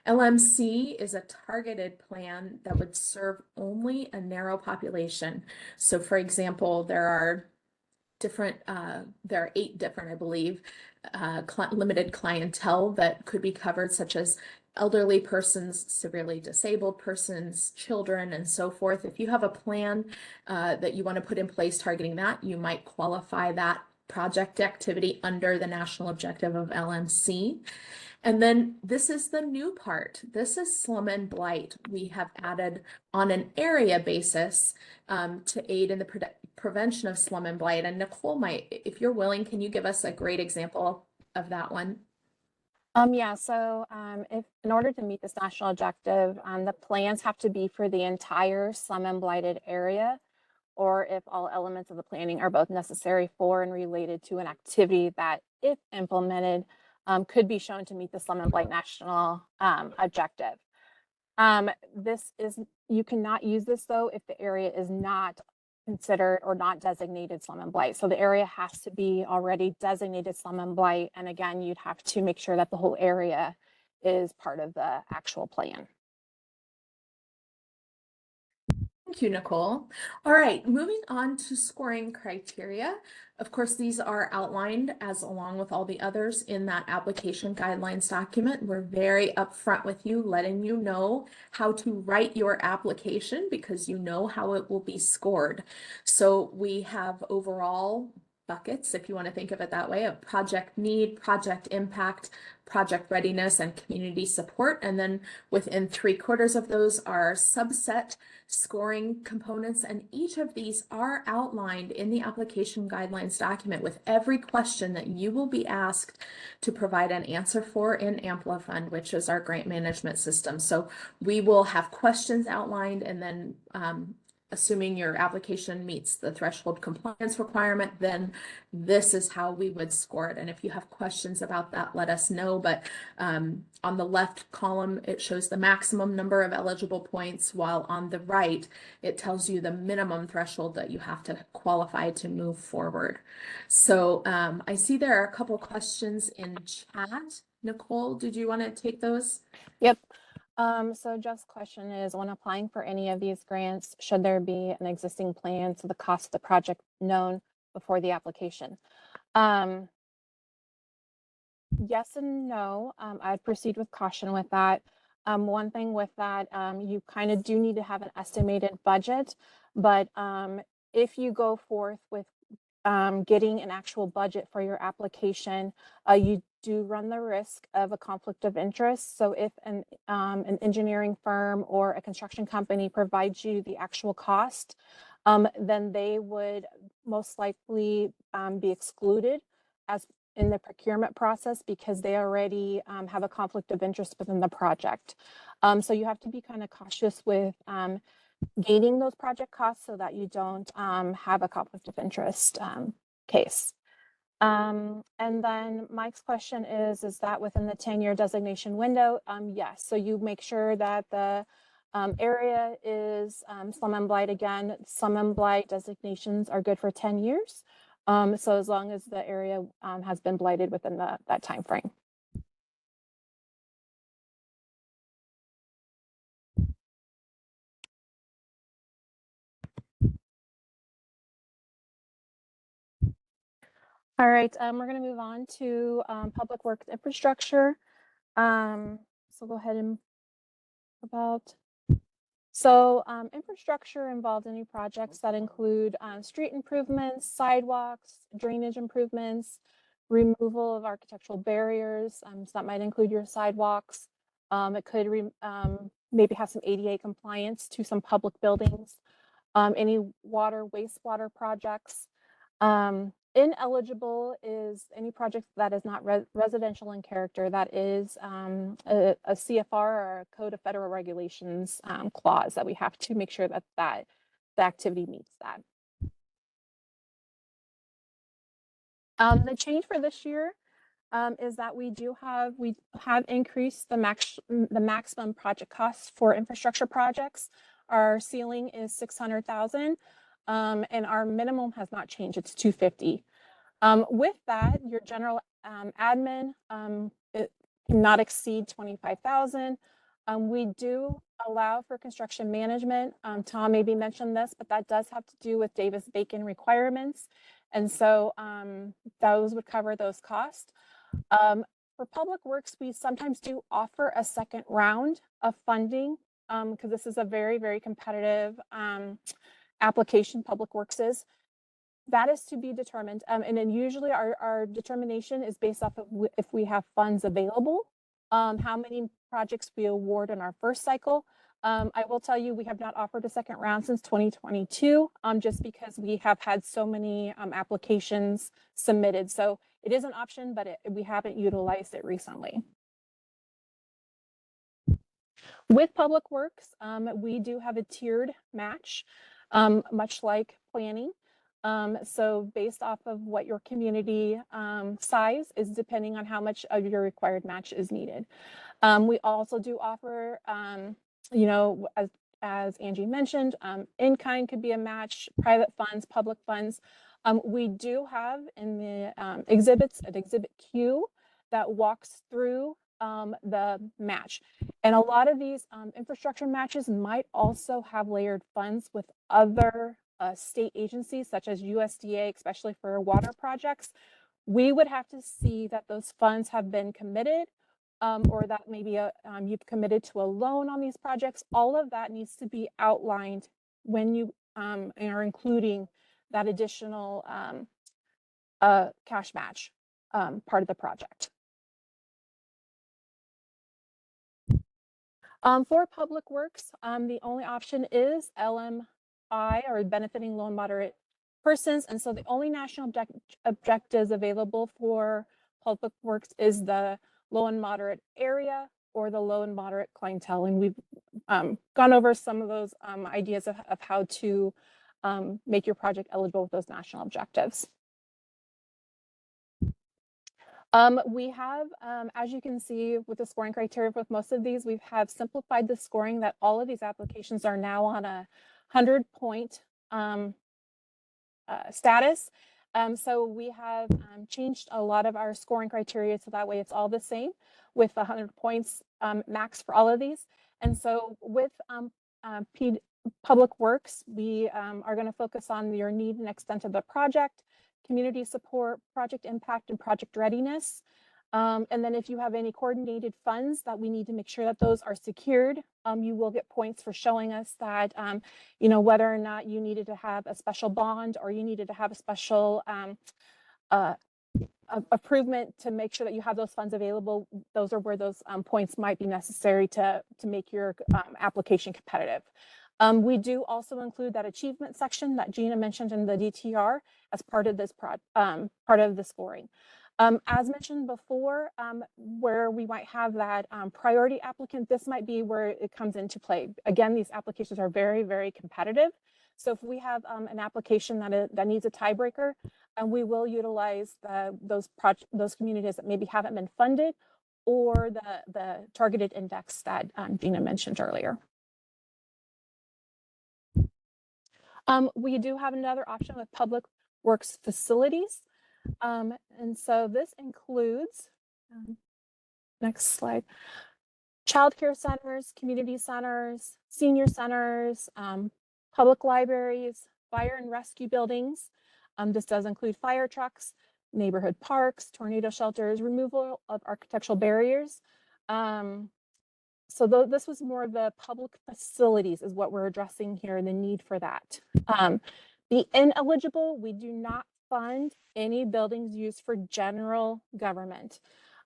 LMC is a targeted plan that would serve only a narrow population. So for example, there are different, there are 8 different, I believe, limited clientele that could be covered, such as elderly persons, severely disabled persons, children, and so forth. If you have a plan that you want to put in place targeting that, you might qualify that project activity under the national objective of LMC. And then this is the new part. This is slum and blight. We have added on an area basis to aid in the prevention of slum and blight. And Nicole might, if you're willing, can you give us a great example of that one? Yeah, so if in order to meet this national objective, the plans have to be for the entire slum and blighted area, or if all elements of the planning are both necessary for and related to an activity that, if implemented, could be shown to meet the slum and blight national objective. You cannot use this though if the area is not considered or not designated slum and blight. So the area has to be already designated slum and blight. And again, you'd have to make sure that the whole area is part of the actual plan. Thank you, Nicole. All right, moving on to scoring criteria. Of course, these are outlined as along with all the others in that application guidelines document. We're very upfront with you, letting you know how to write your application because you know how it will be scored. So we have overall buckets, if you want to think of it that way, of project need, project impact, project readiness, and community support. And then within 3/4 of those are subset scoring components. And each of these are outlined in the application guidelines document with every question that you will be asked to provide an answer for in AmpliFund, which is our grant management system. So we will have questions outlined, and then assuming your application meets the threshold compliance requirement, then this is how we would score it. And if you have questions about that, let us know. But on the left column, it shows the maximum number of eligible points, while on the right, it tells you the minimum threshold that you have to qualify to move forward. So I see there are a couple questions in chat. Nicole, did you want to take those? Yep. So Jeff's question is, when applying for any of these grants, should there be an existing plan to the cost of the project known before the application? Yes and no. I'd proceed with caution with that. One thing with that, you kind of do need to have an estimated budget, but if you go forth with getting an actual budget for your application, you do run the risk of a conflict of interest. So if an engineering firm or a construction company provides you the actual cost, then they would most likely be excluded as in the procurement process because they already have a conflict of interest within the project. So you have to be kind of cautious with gaining those project costs so that you don't have a conflict of interest case. And then Mike's question is that within the 10-year designation window? Yes, so you make sure that the area is slum and blight. Again, slum and blight designations are good for 10 years. So as long as the area has been blighted within that time frame. All right, we're going to move on to public works infrastructure. So go ahead and infrastructure involved any projects that include street improvements, sidewalks, drainage improvements, removal of architectural barriers. So that might include your sidewalks. It could maybe have some ADA compliance to some public buildings, any water, wastewater projects. Ineligible is any project that is not residential in character, that is a CFR or a Code of Federal Regulations clause that we have to make sure that the activity meets that. The change for this year is that we have increased the maximum project costs for infrastructure projects. Our ceiling is 600,000. And our minimum has not changed, it's 250. With that, your general admin it cannot exceed 25,000. We do allow for construction management. Tom maybe mentioned this, but that does have to do with Davis-Bacon requirements. And so those would cover those costs. For public works, we sometimes do offer a second round of funding because this is a very, very competitive application, public works is. That is to be determined. And then usually our determination is based off of if we have funds available, how many projects we award in our first cycle. I will tell you, we have not offered a second round since 2022, just because we have had so many applications submitted. So it is an option, but we haven't utilized it recently. With public works, we do have a tiered match, much like planning. So based off of what your community size is, depending on how much of your required match is needed. We also do offer, you know, as Angie mentioned, in-kind could be a match, private funds, public funds. We do have in the exhibits an exhibit Q that walks through the match. And a lot of these infrastructure matches might also have layered funds with other state agencies such as USDA, especially for water projects. We would have to see that those funds have been committed or that maybe you've committed to a loan on these projects. All of that needs to be outlined when you are including that additional cash match part of the project. For public works, the only option is LMI, or benefiting low and moderate persons. And so the only national objectives available for public works is the low and moderate area or the low and moderate clientele. And we've gone over some of those ideas of how to make your project eligible with those national objectives. We have, as you can see with the scoring criteria with most of these, we have simplified the scoring that all of these applications are now on a 100-point status. So we have changed a lot of our scoring criteria so that way it's all the same with 100 points max for all of these. And so with public works, we are going to focus on your need and extent of the project, community support, project impact, and project readiness. And then if you have any coordinated funds that we need to make sure that those are secured, you will get points for showing us that, you know, whether or not you needed to have a special bond or you needed to have a special improvement to make sure that you have those funds available. Those are where those points might be necessary to make your application competitive. We do also include that achievement section that Gina mentioned in the DTR as part of this part of the scoring. As mentioned before, where we might have that priority applicant, this might be where it comes into play. Again, these applications are very, very competitive. So if we have an application that needs a tiebreaker, we will utilize those communities that maybe haven't been funded or the targeted index that Gina mentioned earlier. We do have another option with public works facilities. And so this includes, next slide, childcare centers, community centers, senior centers, public libraries, fire and rescue buildings. This does include fire trucks, neighborhood parks, tornado shelters, removal of architectural barriers. So this was more of the public facilities is what we're addressing here and the need for that. The ineligible, we do not fund any buildings used for general government.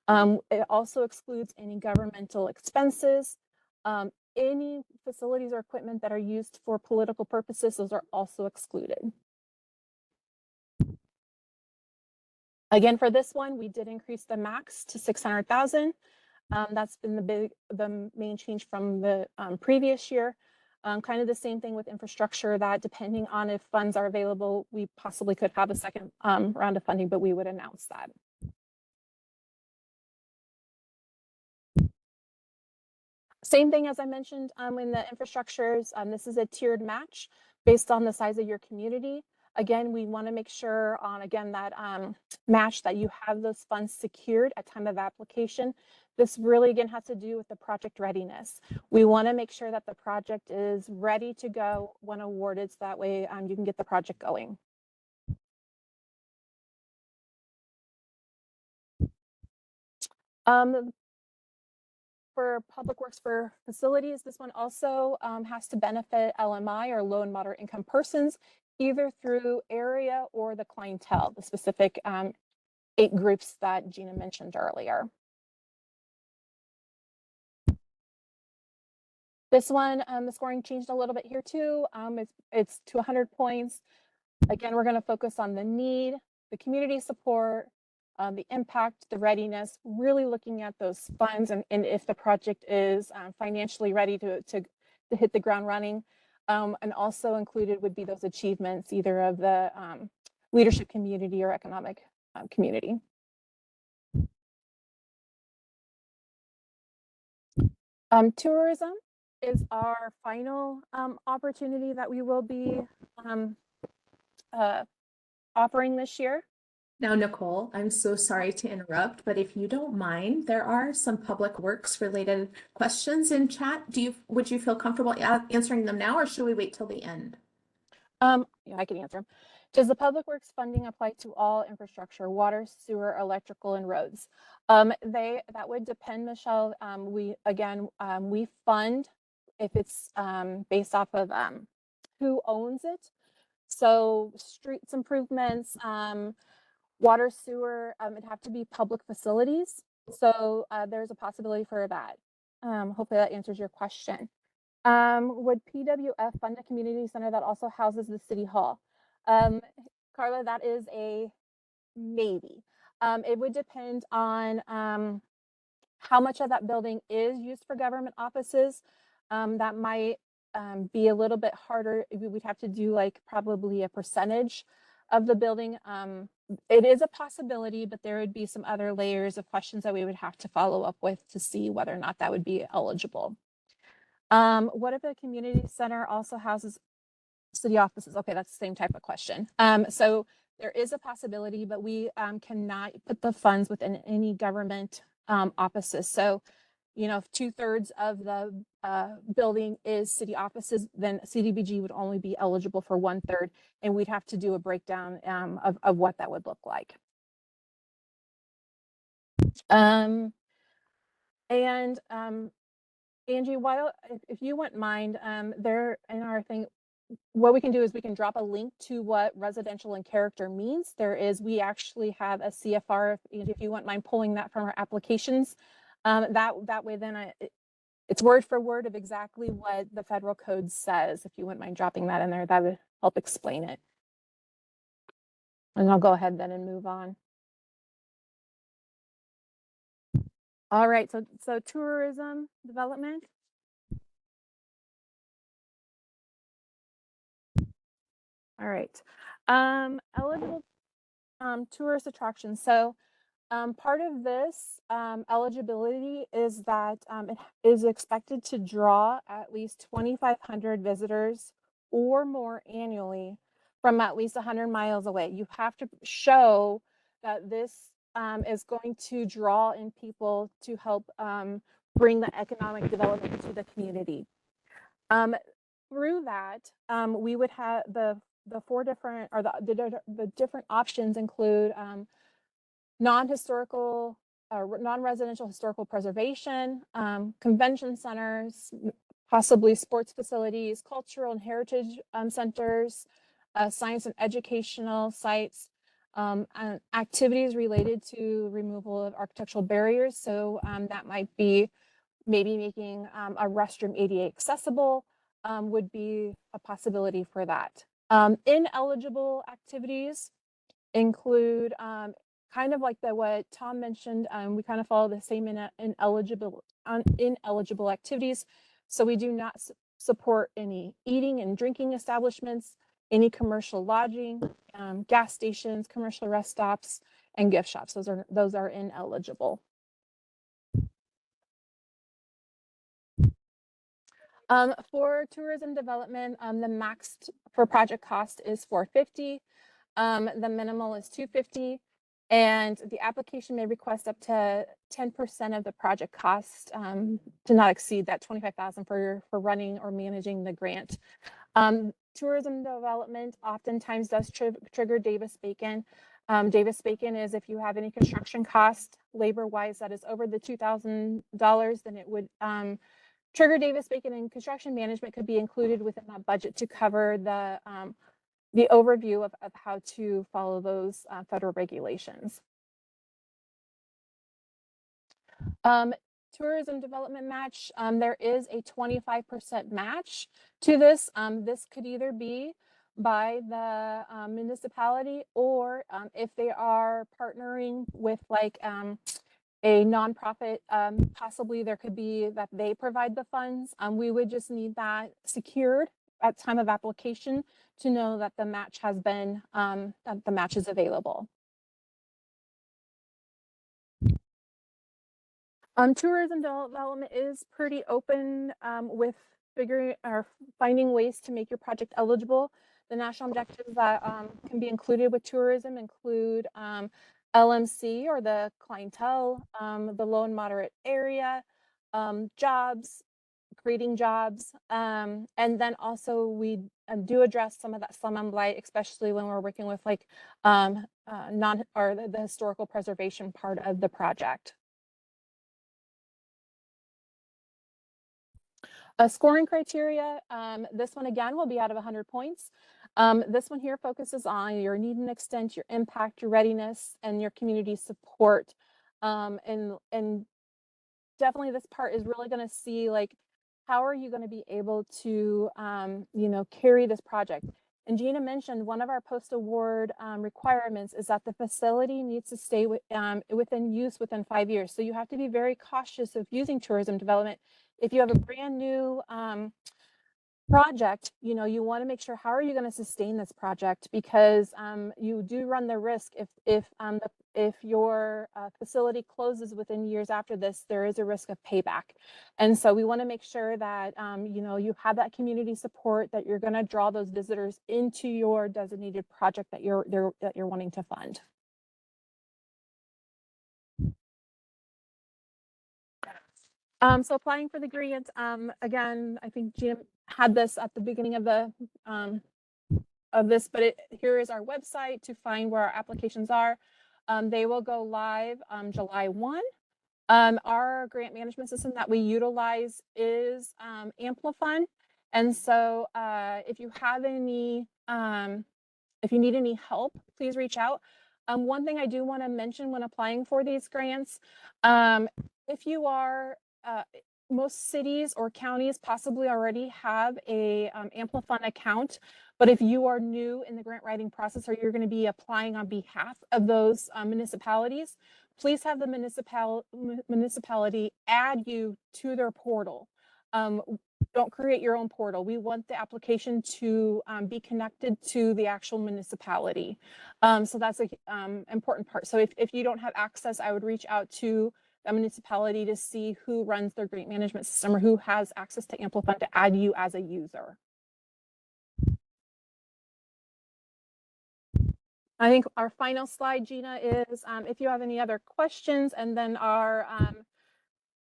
It also excludes any governmental expenses. Any facilities or equipment that are used for political purposes, those are also excluded. Again, for this one, we did increase the max to 600,000. That's been the main change from the previous year. Kind of the same thing with infrastructure, that depending on if funds are available, we possibly could have a second round of funding, but we would announce that. Same thing as I mentioned in the infrastructures, this is a tiered match based on the size of your community. Again, we want to make sure on, again, that match that you have those funds secured at time of application. This really, again, has to do with the project readiness. We want to make sure that the project is ready to go when awarded, so that way you can get the project going. For public works for facilities, this one also has to benefit LMI or low and moderate income persons, either through area or the clientele, the specific 8 groups that Gina mentioned earlier. This one, the scoring changed a little bit here too. It's to 100 points. Again, we're going to focus on the need, the community support, the impact, the readiness, really looking at those funds and if the project is financially ready to hit the ground running. And also included would be those achievements, either of the leadership community or economic community. Tourism is our final opportunity that we will be offering this year. Now, Nicole, I'm so sorry to interrupt, but if you don't mind, there are some public works related questions in chat. Would you feel comfortable answering them now, or should we wait till the end? Yeah, I can answer them. Does the public works funding apply to all infrastructure, water, sewer, electrical, and roads? That would depend, Michelle. We fund if it's based off of who owns it. So streets improvements, water, sewer, it'd have to be public facilities. So there's a possibility for that. Hopefully that answers your question. Would PWF fund a community center that also houses the city hall? Carla, that is a maybe. It would depend on how much of that building is used for government offices. That might be a little bit harder. We'd have to do like probably a percentage of the building. It is a possibility, but there would be some other layers of questions that we would have to follow up with to see whether or not that would be eligible. What if a community center also houses city offices? Okay, that's the same type of question. So there is a possibility, but we cannot put the funds within any government offices. So, you know, if 2/3 of the building is city offices, then CDBG would only be eligible for 1/3, and we'd have to do a breakdown of what that would look like. Angie, if you wouldn't mind, there in our thing, what we can do is we can drop a link to what residential and character means. We actually have a CFR, if you wouldn't mind pulling that from our applications. That way then it's word for word of exactly what the federal code says. If you wouldn't mind dropping that in there, that would help explain it. And I'll go ahead then and move on. All right, so tourism development. All right, eligible tourist attractions. So part of this eligibility is that it is expected to draw at least 2,500 visitors or more annually from at least 100 miles away. You have to show that this is going to draw in people to help bring the economic development to the community. Through that, we would have the 4 different, or the different options include non-historical, non-residential historical preservation, convention centers, possibly sports facilities, cultural and heritage centers, science and educational sites, and activities related to removal of architectural barriers. So that might be maybe making a restroom ADA accessible, would be a possibility for that. Ineligible activities include kind of like what Tom mentioned. We kind of follow the same ineligible activities. So we do not support any eating and drinking establishments, any commercial lodging, gas stations, commercial rest stops, and gift shops. Those are ineligible. For tourism development, the max for project cost is $450. The minimal is $250, and the application may request up to 10% of the project cost to not exceed that $25,000 for running or managing the grant. Tourism development oftentimes does trigger Davis-Bacon. Davis-Bacon is if you have any construction cost, labor-wise, that is over the $2,000, then it would trigger Davis-Bacon, and construction management could be included within that budget to cover the overview of how to follow those federal regulations. Tourism development match, there is a 25% match to this. This could either be by the municipality, or if they are partnering with like a nonprofit, possibly there could be that they provide the funds. We would just need that secured at time of application to know that the match has been, that the match is available. Tourism development is pretty open with figuring or finding ways to make your project eligible. The national objectives that can be included with tourism include LMC, or the clientele, the low and moderate area, jobs, creating jobs, and then also we do address some of that slum and blight, especially when we're working with like the historical preservation part of the project. Scoring criteria, this one again will be out of 100 points. This one here focuses on your need and extent, your impact, your readiness, and your community support. And definitely this part is really going to see like, how are you going to be able to, you know, carry this project? And Gina mentioned one of our post-award requirements is that the facility needs to stay within use within 5 years. So you have to be very cautious of using tourism development. If you have a brand new project, you know, you want to make sure, how are you going to sustain this project? Because you do run the risk if your facility closes within years after this, there is a risk of payback. And so we want to make sure that you know, you have that community support, that you're going to draw those visitors into your designated project that you're wanting to fund. So applying for the grant, again, I think Gina had this at the beginning of the this, but here is our website to find where our applications are. They will go live July 1. Our grant management system that we utilize is Amplifund. And so if you have any, if you need any help, please reach out. One thing I do want to mention when applying for these grants, if you are, most cities or counties possibly already have a Amplifund account, but if you are new in the grant writing process, or you're going to be applying on behalf of those municipalities, please have the municipality add you to their portal. Don't create your own portal. We want the application to be connected to the actual municipality. So that's an important part. So if you don't have access, I would reach out to a municipality to see who runs their grant management system or who has access to Amplifund to add you as a user. I think our final slide, Gina, is if you have any other questions, and then our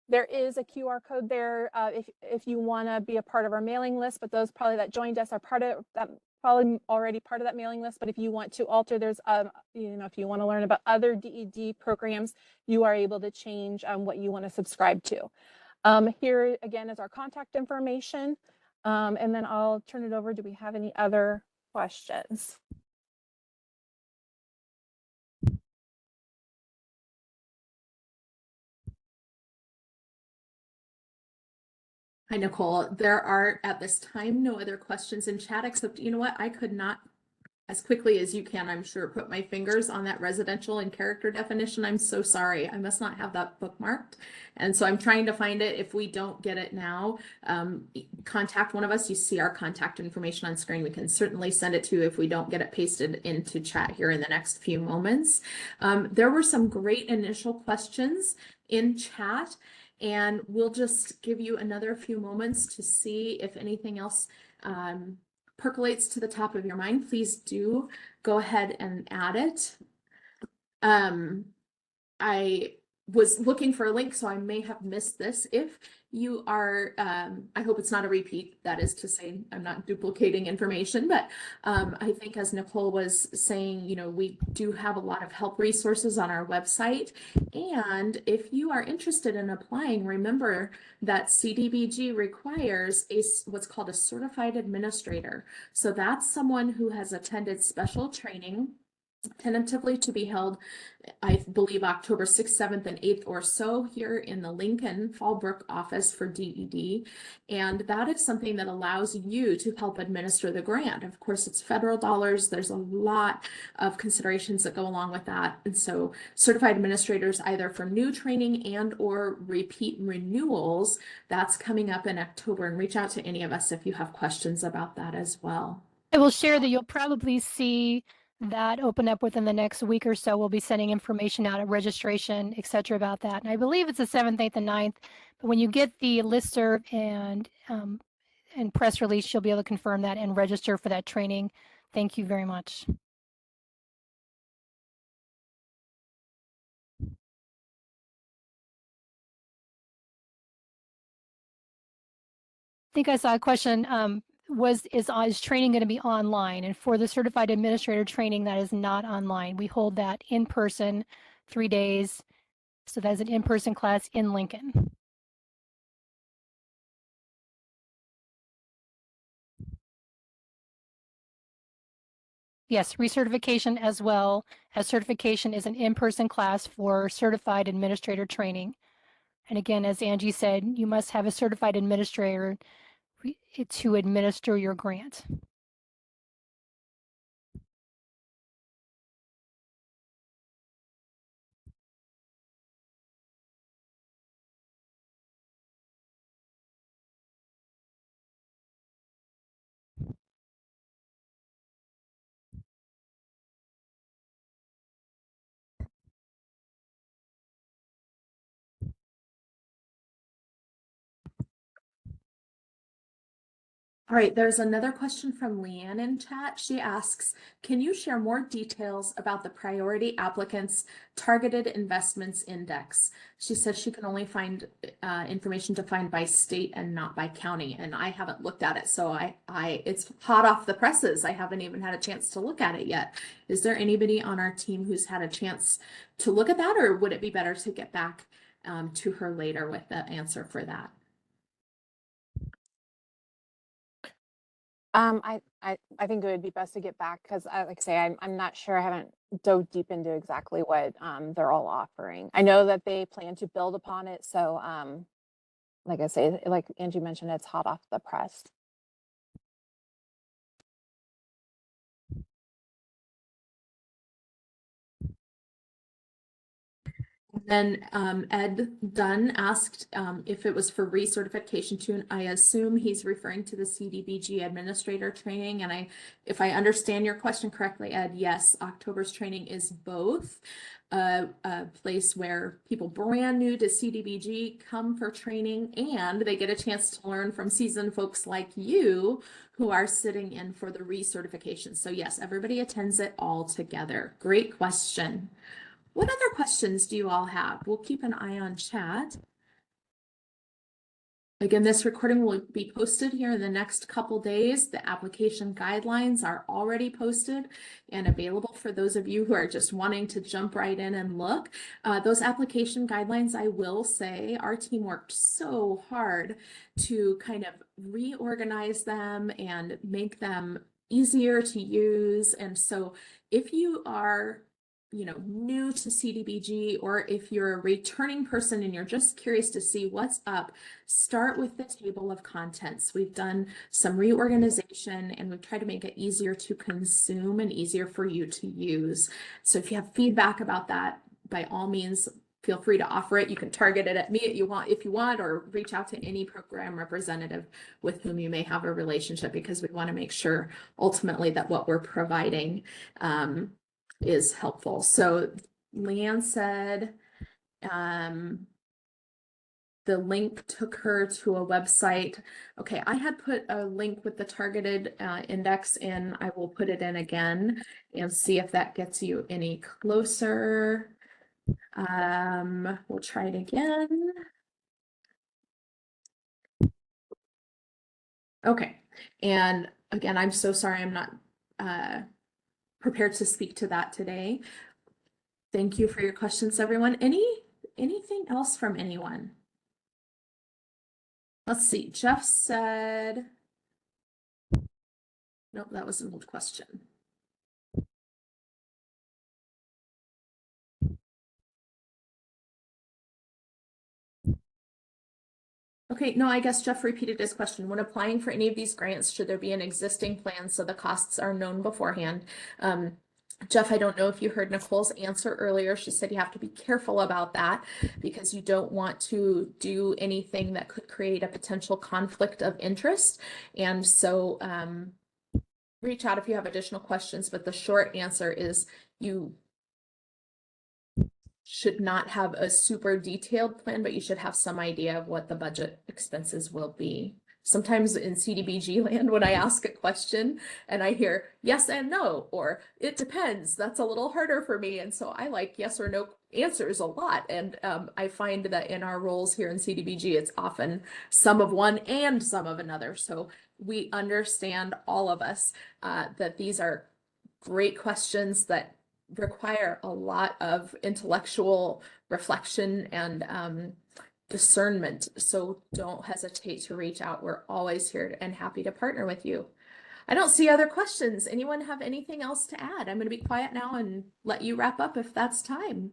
there is a QR code there if you want to be a part of our mailing list, but those probably that joined us are part of that, probably already part of that mailing list. But if you want to alter, there's you know, if you want to learn about other DED programs, you are able to change what you want to subscribe to. Here again is our contact information, and then I'll turn it over. Do we have any other questions? Hi, Nicole. There are at this time no other questions in chat, except, you know what, I could not, as quickly as you can, I'm sure, put my fingers on that residential and character definition. I'm so sorry. I must not have that bookmarked. And so I'm trying to find it. If we don't get it now, contact one of us. You see our contact information on screen. We can certainly send it to you if we don't get it pasted into chat here in the next few moments. There were some great initial questions in chat, and we'll just give you another few moments to see if anything else percolates to the top of your mind. Please do go ahead and add it. was looking for a link, so I may have missed this. If you are, I hope it's not a repeat. That is to say, I'm not duplicating information, but I think as Nicole was saying, you know, we do have a lot of help resources on our website. And if you are interested in applying, remember that CDBG requires what's called a certified administrator. So that's someone who has attended special training, tentatively to be held, I believe, October 6th, 7th, and 8th or so here in the Lincoln Fallbrook office for DED. And that is something that allows you to help administer the grant. Of course, it's federal dollars. There's a lot of considerations that go along with that. And so certified administrators, either for new training and or repeat renewals, that's coming up in October. And reach out to any of us if you have questions about that as well. I will share that you'll probably see that open up within the next week or so. We'll be sending information out at registration, et cetera, about that. And I believe it's the 7th, 8th, and 9th. But when you get the listserv and press release, you'll be able to confirm that and register for that training. Thank you very much. I think I saw a question, is training going to be online? And for the certified administrator training, that is not online. We hold that in person, 3 days. So that's an in-person class in Lincoln. Yes, recertification as well as certification is an in-person class for certified administrator training. And again, as Angie said, you must have a certified administrator to administer your grant. All right, there's another question from Leanne in chat. She asks, can you share more details about the priority applicants targeted investments index? She says she can only find information defined by state and not by county, and I haven't looked at it, so it's hot off the presses. I haven't even had a chance to look at it yet. Is there anybody on our team who's had a chance to look at that, or would it be better to get back to her later with the answer for that? I think it would be best to get back because, like I say, I'm not sure. I haven't dove deep into exactly what they're all offering. I know that they plan to build upon it. So, like I say, like Angie mentioned, it's hot off the press. Then Ed Dunn asked if it was for recertification too. I assume he's referring to the CDBG administrator training. And if I understand your question correctly, Ed, yes, October's training is both a place where people brand new to CDBG come for training, and they get a chance to learn from seasoned folks like you who are sitting in for the recertification. So yes, everybody attends it all together. Great question. What other questions do you all have? We'll keep an eye on chat. Again, this recording will be posted here in the next couple days. The application guidelines are already posted and available for those of you who are just wanting to jump right in and look. Those application guidelines, I will say, our team worked so hard to kind of reorganize them and make them easier to use. And so if you are new to CDBG, or if you're a returning person and you're just curious to see what's up, start with the table of contents. We've done some reorganization and we've tried to make it easier to consume and easier for you to use. So if you have feedback about that, by all means, feel free to offer it. You can target it at me if you want, or reach out to any program representative with whom you may have a relationship, because we want to make sure ultimately that what we're providing is helpful. So Leanne said the link took her to a website. Okay, I had put a link with the targeted index in. I will put it in again and see if that gets you any closer. We'll try it again. Okay, and again, I'm so sorry I'm not prepared to speak to that today. Thank you for your questions, everyone. Anything else from anyone? Let's see, Jeff said, nope, that was an old question. Okay, no, I guess Jeff repeated his question. When applying for any of these grants, should there be an existing plan so the costs are known beforehand? Jeff, I don't know if you heard Nicole's answer earlier. She said you have to be careful about that because you don't want to do anything that could create a potential conflict of interest. And so reach out if you have additional questions, but the short answer is you should not have a super detailed plan, but you should have some idea of what the budget expenses will be. Sometimes in CDBG land, when I ask a question and I hear yes and no, or it depends, that's a little harder for me. And so I like yes or no answers a lot. And I find that in our roles here in CDBG, it's often some of one and some of another. So we understand, all of us, that these are great questions that require a lot of intellectual reflection and discernment. So don't hesitate to reach out. We're always here and happy to partner with you. I don't see other questions. Anyone have anything else to add? I'm going to be quiet now and let you wrap up if that's time.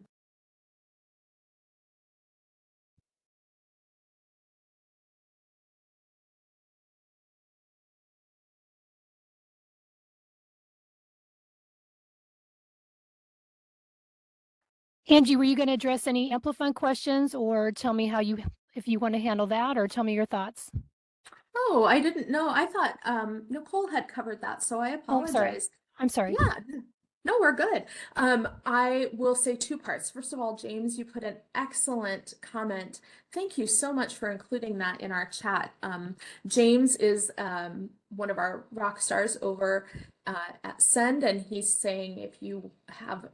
Angie, were you going to address any Amplifund questions or tell me if you want to handle that, or tell me your thoughts? Oh, I didn't know. I thought Nicole had covered that, so I Oh, apologize. I'm sorry. Yeah, no, we're good. I will say two parts. First of all, James, you put an excellent comment. Thank you so much for including that in our chat. James is one of our rock stars over at Send, and he's saying if you have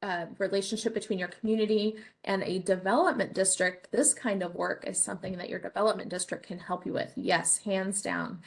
a relationship between your community and a development district, this kind of work is something that your development district can help you with. Yes, hands down.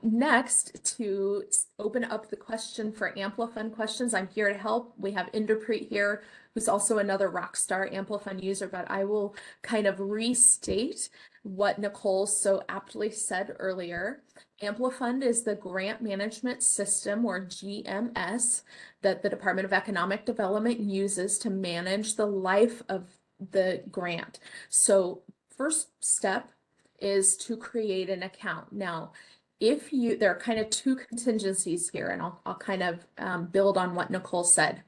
Next, to open up the question for Amplifund questions, I'm here to help. We have Inderpreet here, who's also another rockstar Amplifund user, but I will kind of restate what Nicole so aptly said earlier. Amplifund is the grant management system, or GMS, that the Department of Economic Development uses to manage the life of the grant. So first step is to create an account. Now, there are kind of two contingencies here, and I'll kind of build on what Nicole said.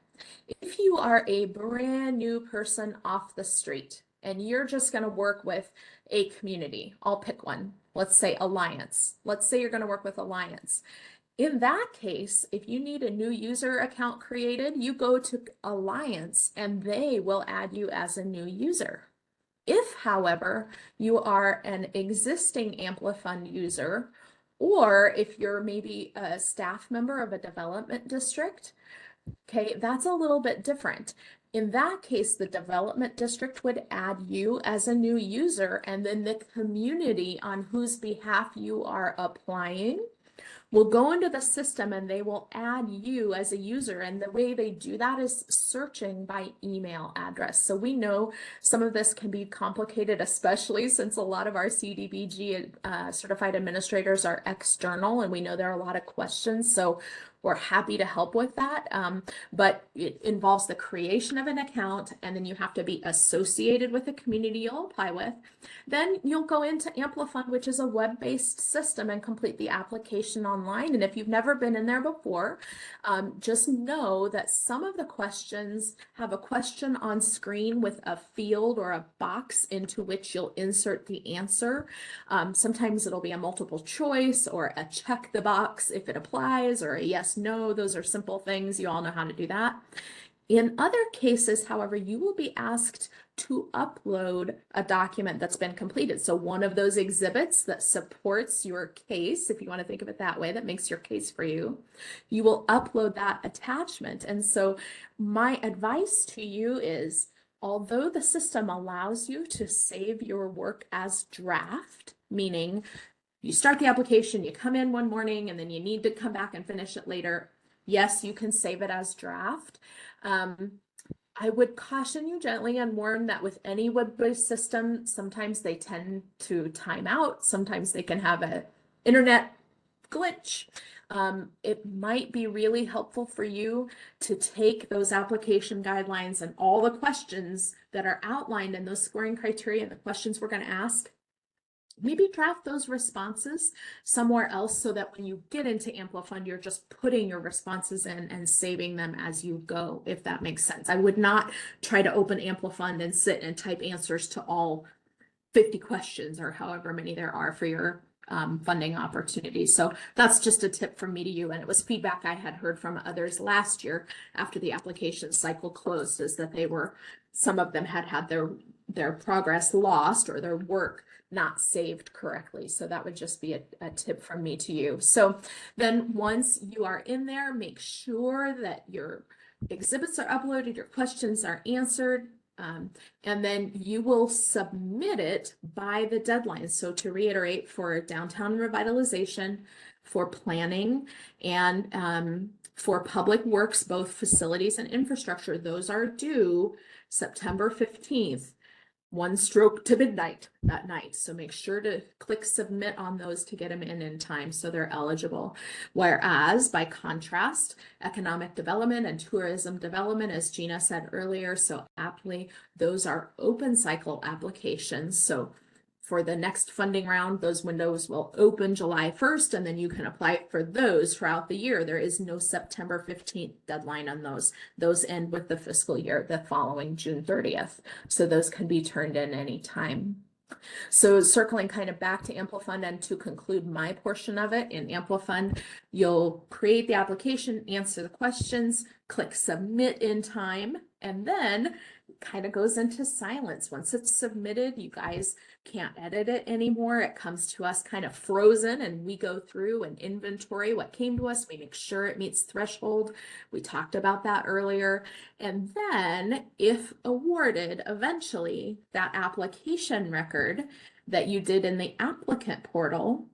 If you are a brand new person off the street and you're just going to work with a community, I'll pick one. Let's say Alliance. Let's say you're going to work with Alliance. In that case, if you need a new user account created, you go to Alliance and they will add you as a new user. If, however, you are an existing Amplifund user, or if you're maybe a staff member of a development district, okay, that's a little bit different. In that case, the development district would add you as a new user, and then the community on whose behalf you are applying will go into the system and they will add you as a user. And the way they do that is searching by email address. So we know some of this can be complicated, especially since a lot of our CDBG certified administrators are external, and we know there are a lot of questions. So we're happy to help with that. But it involves the creation of an account, and then you have to be associated with the community you'll apply with. Then you'll go into Amplifund, which is a web-based system, and complete the application online. And if you've never been in there before, just know that some of the questions have a question on screen with a field or a box into which you'll insert the answer. Sometimes it'll be a multiple choice or a check the box if it applies, or a yes, no. Those are simple things. You all know how to do that. In other cases, however, you will be asked to upload a document that's been completed. So one of those exhibits that supports your case, if you want to think of it that way, that makes your case for you, you will upload that attachment. And so my advice to you is, although the system allows you to save your work as draft, meaning you start the application, you come in one morning, and then you need to come back and finish it later. Yes, you can save it as draft. I would caution you gently and warn that with any web-based system, sometimes they tend to time out. Sometimes they can have an internet glitch. It might be really helpful for you to take those application guidelines and all the questions that are outlined in those scoring criteria and the questions we're going to ask. Maybe draft those responses somewhere else so that when you get into Amplifund, you're just putting your responses in and saving them as you go, if that makes sense. I would not try to open Amplifund and sit and type answers to all 50 questions or however many there are for your funding opportunities. So that's just a tip from me to you. And it was feedback I had heard from others last year after the application cycle closed, is that some of them had their progress lost or their work not saved correctly. So that would just be a tip from me to you. So then once you are in there, make sure that your exhibits are uploaded, your questions are answered, and then you will submit it by the deadline. So to reiterate, for downtown revitalization, for planning, and for public works, both facilities and infrastructure, those are due September 15th. 1 stroke to midnight that night. So make sure to click submit on those to get them in time so they're eligible. Whereas by contrast, economic development and tourism development, as Gina said earlier, so aptly, those are open cycle applications. So for the next funding round, those windows will open July 1st, and then you can apply for those throughout the year. There is no September 15th deadline on those. Those end with the fiscal year, the following June 30th. So those can be turned in anytime. So circling kind of back to Amplifund, and to conclude my portion of it, in Amplifund, you'll create the application, answer the questions, click submit in time, and then kind of goes into silence. Once it's submitted, you guys can't edit it anymore. It comes to us kind of frozen, and we go through and inventory what came to us. We make sure it meets threshold. We talked about that earlier. And then if awarded, eventually that application record that you did in the applicant portal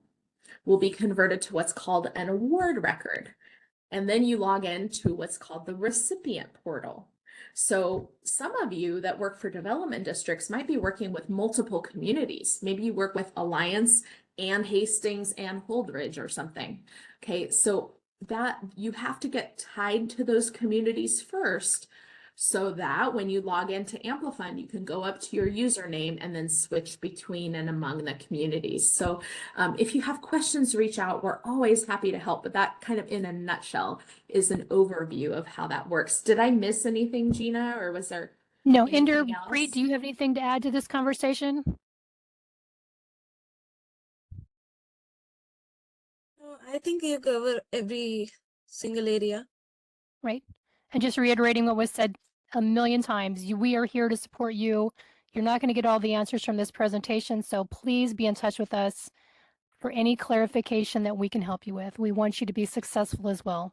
will be converted to what's called an award record. And then you log into what's called the recipient portal. So some of you that work for development districts might be working with multiple communities. Maybe you work with Alliance and Hastings and Holdridge or something. Okay, so that you have to get tied to those communities first, so that when you log into Amplifund, you can go up to your username and then switch between and among the communities. So if you have questions, reach out. We're always happy to help, but that kind of in a nutshell is an overview of how that works. Did I miss anything, Gina, or was there No, anything Inder, else? Bree, do you have anything to add to this conversation? No, I think you cover every single area. Right. And just reiterating what was said a million times, we are here to support you. You're not going to get all the answers from this presentation, so please be in touch with us for any clarification that we can help you with. We want you to be successful as well.